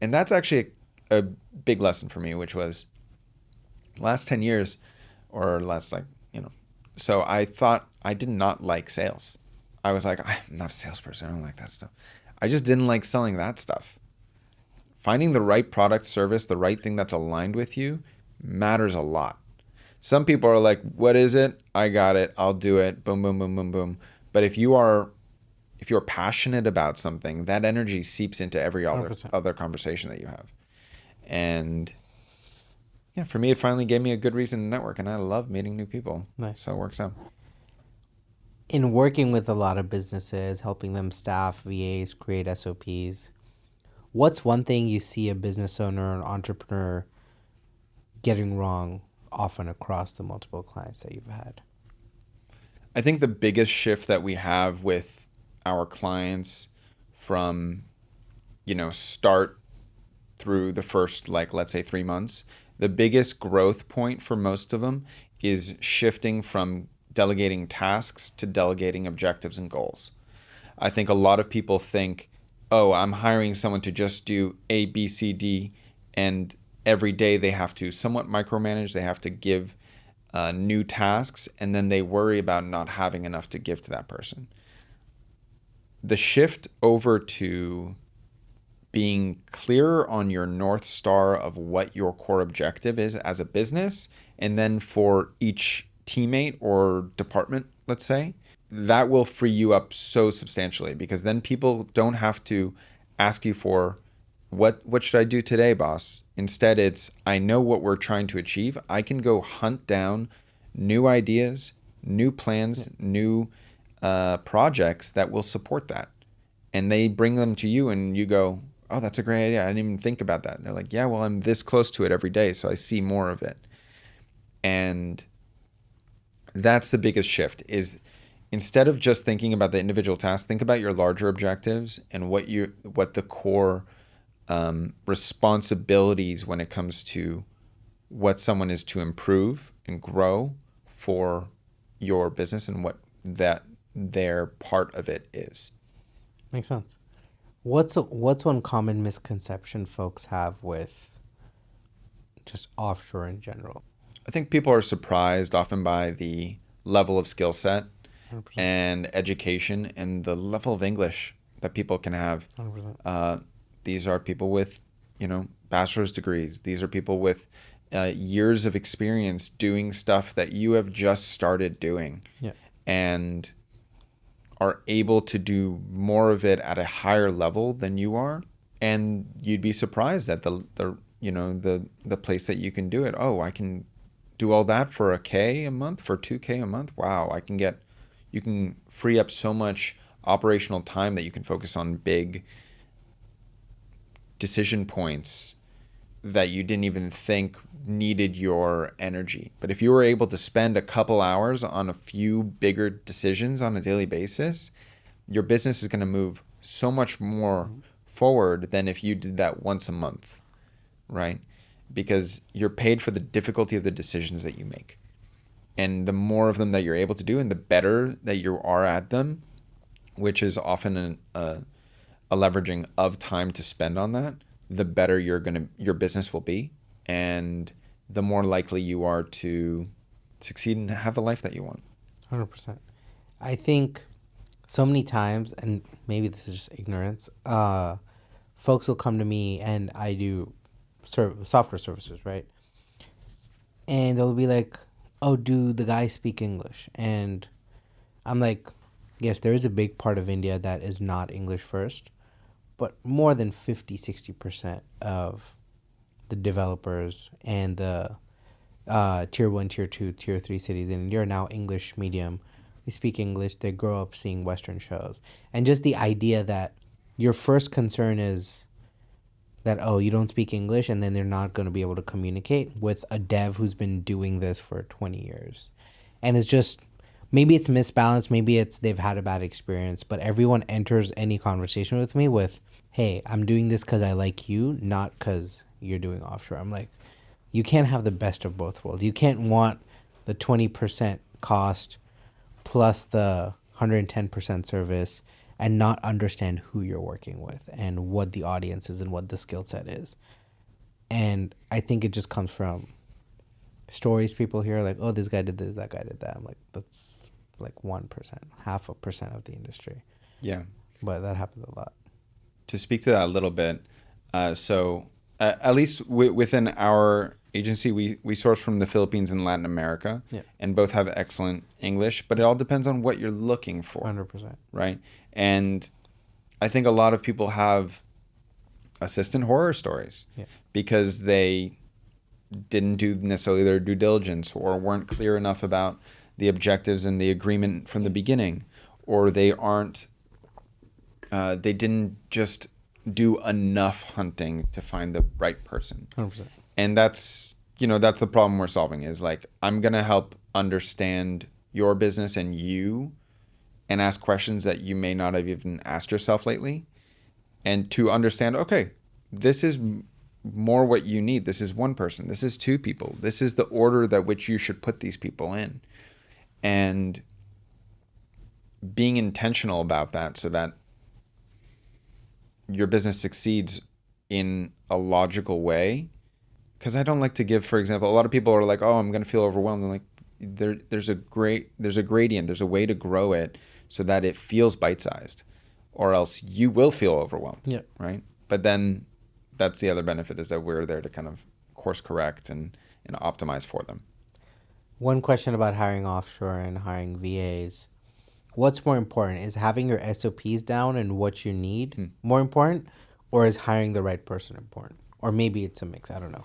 Speaker 2: And that's actually a big lesson for me, which was last 10 years or last, so I thought I did not like sales. I was like, I'm not a salesperson. I don't like that stuff. I just didn't like selling that stuff. Finding the right product, service, the right thing that's aligned with you matters a lot. Some people are like, what is it? I got it. I'll do it. Boom, boom, boom, boom, boom. But if you're passionate about something, that energy seeps into every other conversation that you have. And yeah, for me, it finally gave me a good reason to network, and I love meeting new people.
Speaker 1: Nice.
Speaker 2: So it works out.
Speaker 1: In working with a lot of businesses, helping them staff, VAs, create SOPs, what's one thing you see a business owner or an entrepreneur getting wrong often across the multiple clients that you've had?
Speaker 2: I think the biggest shift that we have with our clients from, start through the first, let's say 3 months, the biggest growth point for most of them is shifting from delegating tasks to delegating objectives and goals. I think a lot of people think, oh, I'm hiring someone to just do A, B, C, D, and every day they have to somewhat micromanage, they have to give new tasks, and then they worry about not having enough to give to that person. the shift over to being clear on your North Star of what your core objective is as a business, and then for each teammate or department, let's say, that will free you up so substantially, because then people don't have to ask you for what should I do today, boss? Instead, it's, I know what we're trying to achieve. I can go hunt down new ideas, new plans, new projects that will support that. And they bring them to you and you go, oh, that's a great idea. I didn't even think about that. And they're like, yeah, well, I'm this close to it every day, so I see more of it. And that's the biggest shift, is instead of just thinking about the individual tasks, think about your larger objectives and what the core responsibilities when it comes to what someone is to improve and grow for your business, and what that their part of it is.
Speaker 1: Makes sense. What's one common misconception folks have with just offshore in general?
Speaker 2: I think people are surprised often by the level of skill set
Speaker 1: 100%.
Speaker 2: and education and the level of English that people can have.
Speaker 1: 100%.
Speaker 2: These are people with, bachelor's degrees. These are people with years of experience doing stuff that you have just started doing.
Speaker 1: Yeah.
Speaker 2: And are able to do more of it at a higher level than you are, and you'd be surprised at the place that you can do it. Oh, I can do all that for $1,000 a month, for $2,000 a month. Wow, you can free up so much operational time that you can focus on big decision points that you didn't even think needed your energy. But if you were able to spend a couple hours on a few bigger decisions on a daily basis, your business is going to move so much more forward than if you did that once a month, right? Because you're paid for the difficulty of the decisions that you make. And the more of them that you're able to do, and the better that you are at them, which is often a leveraging of time to spend on that, the better your business will be, and the more likely you are to succeed and have the life that you want.
Speaker 1: 100%. I think so many times, and maybe this is just ignorance, folks will come to me, and I do software services, right? And they'll be like, oh, do the guys speak English? And I'm like, yes, there is a big part of India that is not English first, but more than 50-60% of the developers and the tier 1, tier 2, tier 3 cities in India are now English medium. They speak English. They grow up seeing Western shows. And just the idea that your first concern is that, oh, you don't speak English, and then they're not going to be able to communicate with a dev who's been doing this for 20 years. And it's just, maybe it's misbalanced, maybe it's they've had a bad experience, but everyone enters any conversation with me with, hey, I'm doing this because I like you, not because you're doing offshore. I'm like, you can't have the best of both worlds. You can't want the 20% cost plus the 110% service and not understand who you're working with and what the audience is and what the skill set is. And I think it just comes from stories people hear, like, oh, this guy did this, that guy did that. I'm like, that's like 1%, 0.5% of the industry.
Speaker 2: Yeah.
Speaker 1: But that happens a lot.
Speaker 2: To speak to that a little bit, at least within our agency, we source from the Philippines and Latin America,
Speaker 1: Yeah.
Speaker 2: and both have excellent English, but it all depends on what you're looking for.
Speaker 1: 100%.
Speaker 2: Right? And I think a lot of people have assistant horror stories,
Speaker 1: Yeah.
Speaker 2: because they didn't do necessarily their due diligence, or weren't clear enough about the objectives and the agreement from the beginning, or they didn't just do enough hunting to find the right person.
Speaker 1: 100%.
Speaker 2: And that's the problem we're solving, is like, I'm going to help understand your business and you, and ask questions that you may not have even asked yourself lately, and to understand, okay, this is more what you need. This is one person. This is two people. This is the order that which you should put these people in. And being intentional about that, so that your business succeeds in a logical way. Because I don't like to give, for example, a lot of people are like, oh, I'm going to feel overwhelmed. I'm like, there's a gradient. There's a way to grow it so that it feels bite-sized. or else you will feel overwhelmed.
Speaker 1: Yeah.
Speaker 2: Right. But then that's the other benefit, is that we're there to kind of course correct and optimize for them.
Speaker 1: One question about hiring offshore and hiring VAs. What's more important? Is having your SOPs down and what you need more important, or is hiring the right person important? Or maybe it's a mix. I don't know.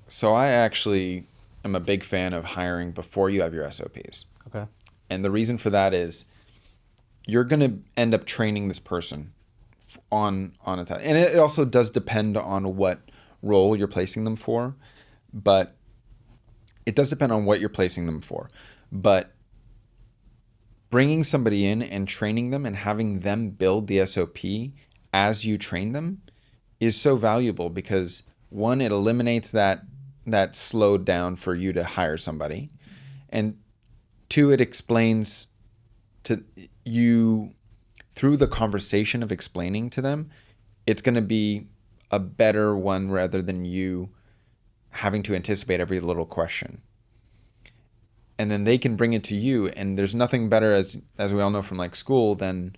Speaker 2: So I actually am a big fan of hiring before you have your SOPs.
Speaker 1: Okay.
Speaker 2: And the reason for that is you're going to end up training this person on a task. And it also does depend on what role you're placing them for, but it does depend on what you're placing them for. But bringing somebody in and training them and having them build the SOP as you train them is so valuable, because one, it eliminates that slowed down for you to hire somebody. And two, it explains to you through the conversation of explaining to them, it's going to be a better one rather than you having to anticipate every little question. And then they can bring it to you. And there's nothing better, as we all know from like school, than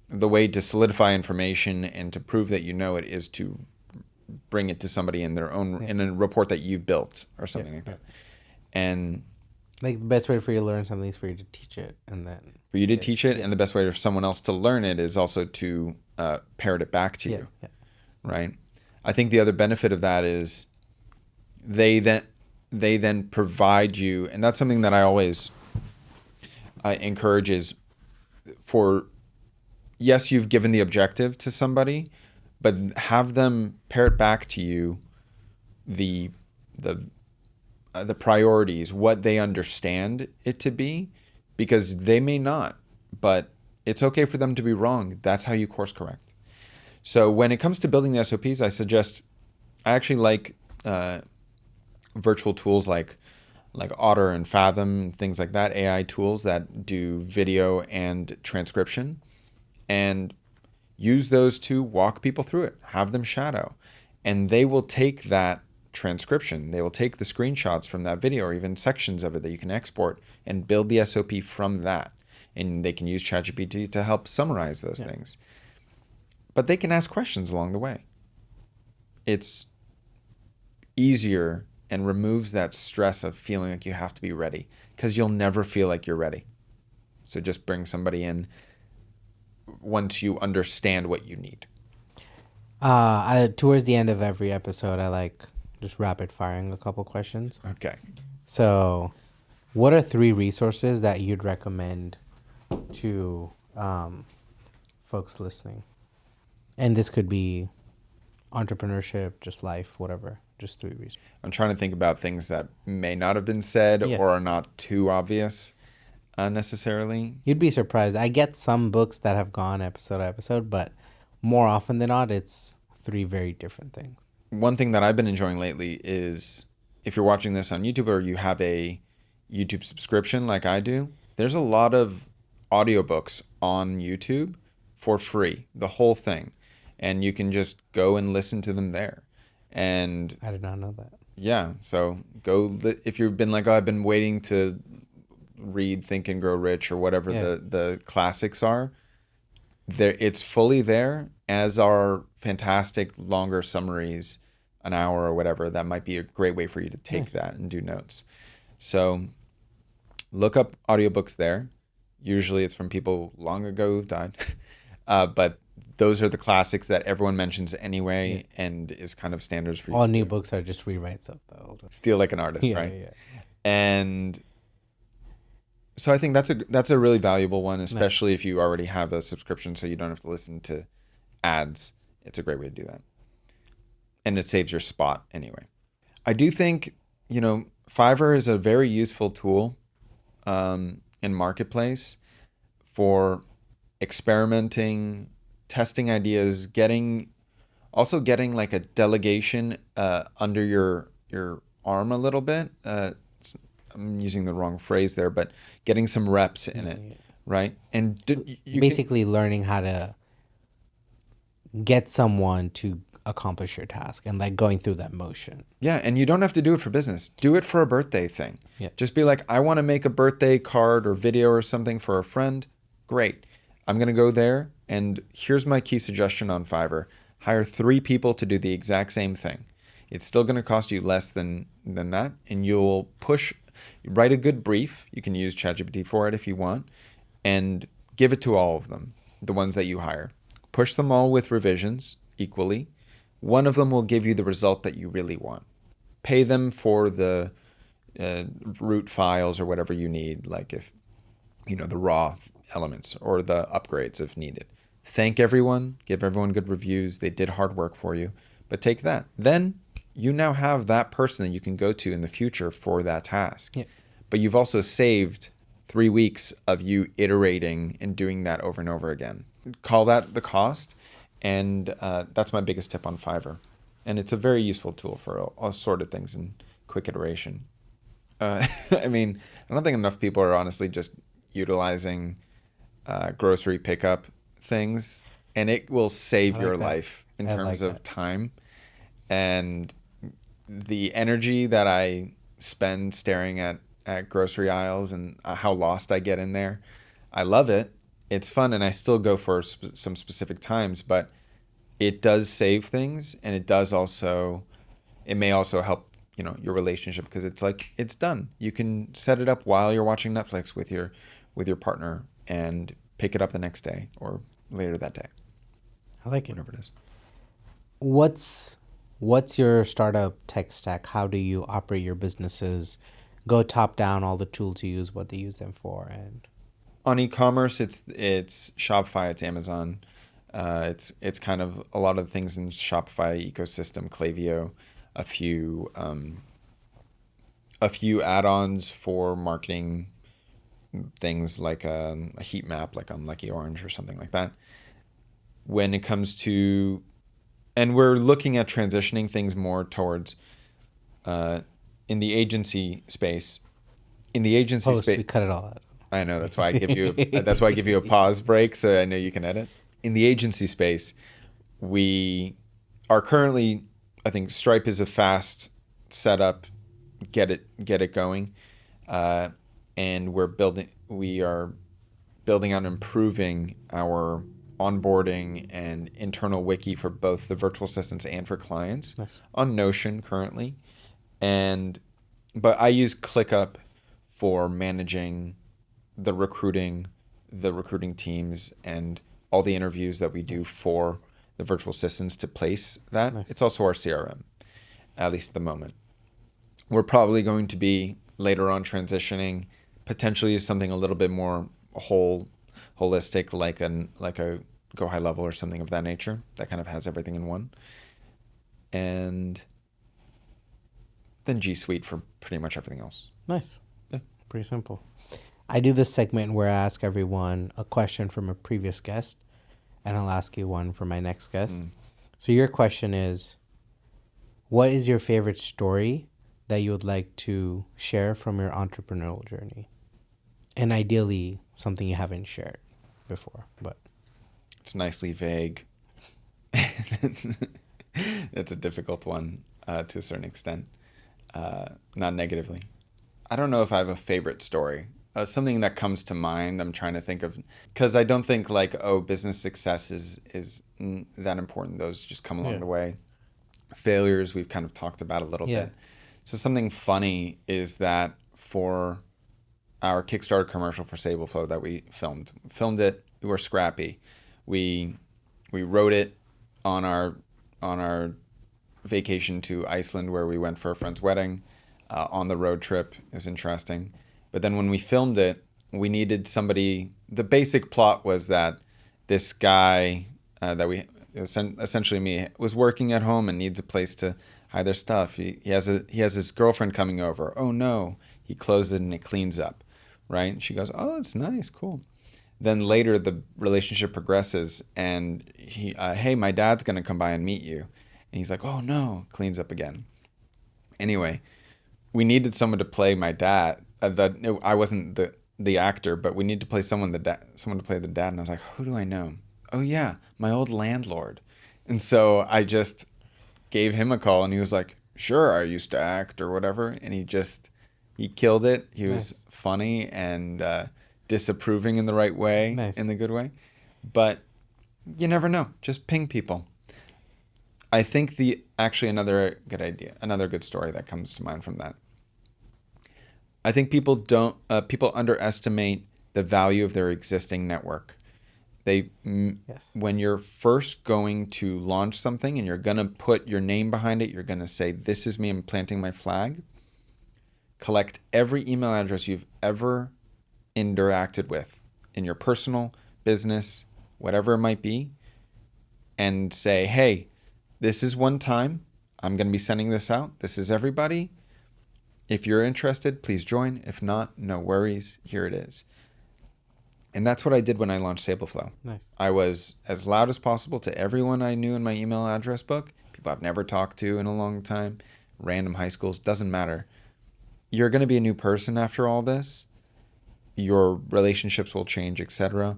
Speaker 2: the way to solidify information and to prove that you know it is to bring it to somebody in their own, in a report that you've built or something like that. And
Speaker 1: like the best way for you to learn something is for you to teach it, and then
Speaker 2: for you to teach it. And the best way for someone else to learn it is also to parrot it back to you. Right. I think the other benefit of that is they then provide you, and that's something that I always encourage, is for, yes, you've given the objective to somebody, but have them parrot back to you the priorities, what they understand it to be, because they may not, but it's okay for them to be wrong. That's how you course correct. So when it comes to building the SOPs, I actually like virtual tools like Otter and Fathom, things like that, AI tools that do video and transcription, and use those to walk people through it, have them shadow, and they will take that transcription, they will take the screenshots from that video or even sections of it that you can export and build the SOP from that. And they can use ChatGPT to help summarize those things. But they can ask questions along the way. It's easier and removes that stress of feeling like you have to be ready, because you'll never feel like you're ready. So just bring somebody in once you understand what you need.
Speaker 1: Towards the end of every episode, I like just rapid firing a couple questions.
Speaker 2: Okay.
Speaker 1: So what are 3 resources that you'd recommend to folks listening? And this could be entrepreneurship, just life, whatever. Just 3 reasons.
Speaker 2: I'm trying to think about things that may not have been said or are not too obvious necessarily.
Speaker 1: You'd be surprised. I get some books that have gone episode to episode, but more often than not, it's 3 very different things.
Speaker 2: One thing that I've been enjoying lately is, if you're watching this on YouTube or you have a YouTube subscription like I do, there's a lot of audiobooks on YouTube for free, the whole thing. And you can just go and listen to them there. And
Speaker 1: I did not know that.
Speaker 2: Yeah. So go, if you've been like, oh, I've been waiting to read Think and Grow Rich or whatever the classics are, there, it's fully there, as are fantastic longer summaries, an hour or whatever. That might be a great way for you to take that and do notes. So look up audiobooks there. Usually it's from people long ago who've died. But those are the classics that everyone mentions anyway, and is kind of standards for you.
Speaker 1: All new books are just rewrites of the old.
Speaker 2: Steal like an artist, right?
Speaker 1: Yeah.
Speaker 2: And so I think that's a really valuable one, especially if you already have a subscription, so you don't have to listen to ads. It's a great way to do that. And it saves your spot anyway. I do think, Fiverr is a very useful tool in Marketplace for experimenting, testing ideas, getting like a delegation under your arm a little bit. I'm using the wrong phrase there, but getting some reps in it, right? And you
Speaker 1: basically learning how to get someone to accomplish your task and like going through that motion.
Speaker 2: Yeah, and you don't have to do it for business. Do it for a birthday thing.
Speaker 1: Yeah.
Speaker 2: Just be like, I want to make a birthday card or video or something for a friend. Great. I'm going to go there, and here's my key suggestion on Fiverr. Hire 3 people to do the exact same thing. It's still going to cost you less than that, and you'll write a good brief. You can use ChatGPT for it if you want, and give it to all of them, the ones that you hire. Push them all with revisions equally. One of them will give you the result that you really want. Pay them for the root files or whatever you need, like if, the raw elements or the upgrades if needed. Thank everyone, give everyone good reviews. They did hard work for you, but take that. Then you now have that person that you can go to in the future for that task.
Speaker 1: Yeah.
Speaker 2: But you've also saved 3 weeks of you iterating and doing that over and over again. Call that the cost. And that's my biggest tip on Fiverr. And it's a very useful tool for all sort of things in quick iteration. I don't think enough people are honestly just utilizing grocery pickup things. And it will save your life in terms of time. And the energy that I spend staring at grocery aisles and how lost I get in there, I love it. It's fun, and I still go for some specific times, but it does save things, and it may also help, your relationship, because it's like, it's done. You can set it up while you're watching Netflix with your partner and pick it up the next day or later that day.
Speaker 1: I like it.
Speaker 2: Whatever it is.
Speaker 1: What's your startup tech stack? How do you operate your businesses? Go top down, all the tools you use, what they use them for, and
Speaker 2: on e-commerce, it's Shopify, it's Amazon, it's kind of a lot of the things in Shopify ecosystem, Klaviyo, a few add-ons for marketing things like a heat map, like on Lucky Orange or something like that. When it comes to, and we're looking at transitioning things more towards in the agency space. In the agency space,
Speaker 1: we cut it all out.
Speaker 2: I know, that's why I give you a pause break, so I know you can edit. In the agency space, we are currently, I think Stripe is a fast setup, get it going, and we are building on improving our onboarding and internal wiki for both the virtual assistants and for clients.
Speaker 1: Nice.
Speaker 2: On Notion currently, but I use ClickUp for managing the recruiting teams and all the interviews that we do for the virtual assistants to place that. Nice. It's also our CRM, at least at the moment. We're probably going to be later on transitioning potentially to something a little bit more holistic, like a Go High Level or something of that nature that kind of has everything in one. And then G Suite for pretty much everything else.
Speaker 1: Nice.
Speaker 2: Yeah.
Speaker 1: Pretty simple. I do this segment where I ask everyone a question from a previous guest, and I'll ask you one for my next guest. So your question is, what is your favorite story that you would like to share from your entrepreneurial journey? And ideally, something you haven't shared before, but
Speaker 2: it's nicely vague. It's a difficult one to a certain extent, not negatively. I don't know if I have a favorite story. Something that comes to mind, I'm trying to think of, because I don't think business success is that important. Those just come along the way. Failures, we've kind of talked about a little bit. So something funny is that for our Kickstarter commercial for Sableflow that we filmed it, we were scrappy. We wrote it on our vacation to Iceland, where we went for a friend's wedding, on the road trip. It was interesting. But then when we filmed it, we needed somebody. The basic plot was that this guy essentially me, was working at home and needs a place to hide their stuff. He has his girlfriend coming over. Oh no! He closes it and it cleans up, right? She goes, oh, it's nice, cool. Then later the relationship progresses, and hey, my dad's gonna come by and meet you, and he's like, oh no, cleans up again. Anyway, we needed someone to play my dad. I wasn't the actor, but we need to play someone to play the dad. And I was like, who do I know? Oh yeah, my old landlord. And so I just gave him a call, and he was like, sure, I used to act or whatever. And he killed it. He was funny and disapproving in the right way, in the good way. But you never know. Just ping people. I think another good story that comes to mind from that. I think people underestimate the value of their existing network. When you're first going to launch something and you're going to put your name behind it, you're going to say, this is me, I'm planting my flag. Collect every email address you've ever interacted with in your personal, business, whatever it might be, and say, hey, this is one time. I'm going to be sending this out. This is everybody. If you're interested, please join. If not, no worries. Here it is. And that's what I did when I launched Sableflow.
Speaker 1: Nice.
Speaker 2: I was as loud as possible to everyone I knew in my email address book, people I've never talked to in a long time, random high schools, doesn't matter. You're going to be a new person after all this. Your relationships will change, etc.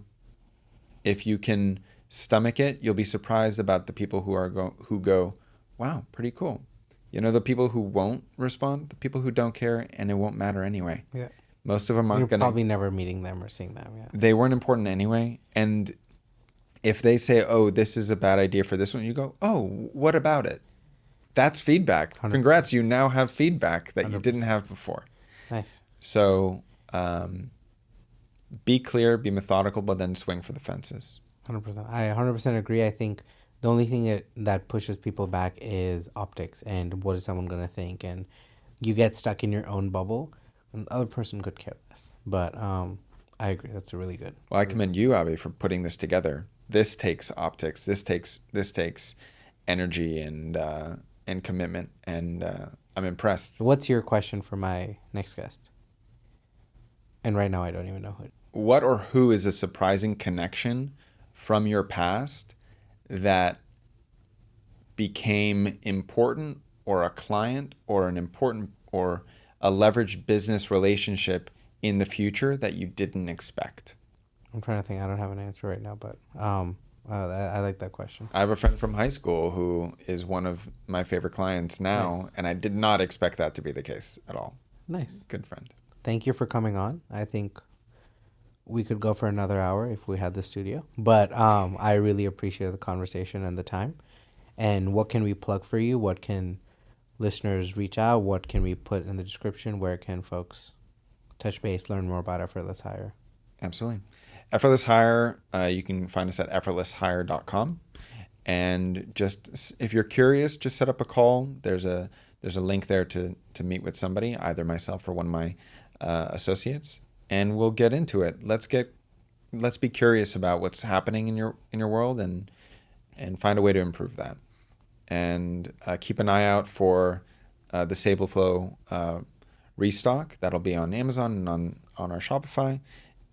Speaker 2: If you can stomach it, you'll be surprised about the people who go, wow, pretty cool. You know, the people who won't respond, the people who don't care, and it won't matter anyway.
Speaker 1: Yeah.
Speaker 2: Most of them aren't
Speaker 1: You're probably never meeting them or seeing them. Yeah.
Speaker 2: They weren't important anyway. And if they say, oh, this is a bad idea for this one, you go, oh, what about it? That's feedback. 100%. Congrats. You now have feedback that 100%. You didn't have before.
Speaker 1: Nice.
Speaker 2: So be clear, be methodical, but then swing for the fences.
Speaker 1: 100%. I 100% agree. I think the only thing that pushes people back is optics and what is someone going to think. And you get stuck in your own bubble. And the other person could care less. But I agree. That's a really good.
Speaker 2: Well, I commend you, Abby, for putting this together. This takes optics. This takes energy and commitment. And I'm impressed.
Speaker 1: What's your question for my next guest? And right now, I don't even know who.
Speaker 2: What or who is a surprising connection from your past that became important, or a client, or an important, or a leveraged business relationship in the future that you didn't expect?
Speaker 1: I'm trying to think. I don't have an answer right now, but I like that question.
Speaker 2: I have a friend from high school who is one of my favorite clients now, nice. And I did not expect that to be the case at all.
Speaker 1: Nice.
Speaker 2: Good friend.
Speaker 1: Thank you for coming on. I think we could go for another hour if we had the studio, but I really appreciate the conversation and the time. And what can we plug for you? What can listeners reach out? What can we put in the description? Where can folks touch base, learn more about Effortless Hire?
Speaker 2: Absolutely. Effortless Hire, you can find us at effortlesshire.com. And just, if you're curious, just set up a call. There's a link there to meet with somebody, either myself or one of my associates, and we'll get into it. Let's be curious about what's happening in your world and find a way to improve that. And keep an eye out for the Sableflow restock. That'll be on Amazon and on our Shopify.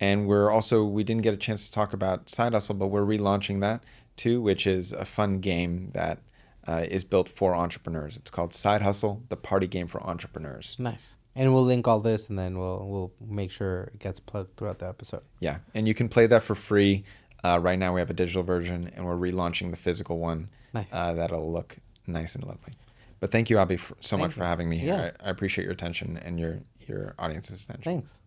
Speaker 2: And we didn't get a chance to talk about Side Hustle, but we're relaunching that too, which is a fun game that is built for entrepreneurs. It's called Side Hustle, the party game for entrepreneurs.
Speaker 1: Nice. And we'll link all this, and then we'll make sure it gets plugged throughout the episode.
Speaker 2: Yeah, and you can play that for free. Right now we have a digital version, and we're relaunching the physical one.
Speaker 1: Nice.
Speaker 2: That'll look nice and lovely. But thank you, Abby, so much for having me here. I appreciate your attention and your audience's attention.
Speaker 1: Thanks.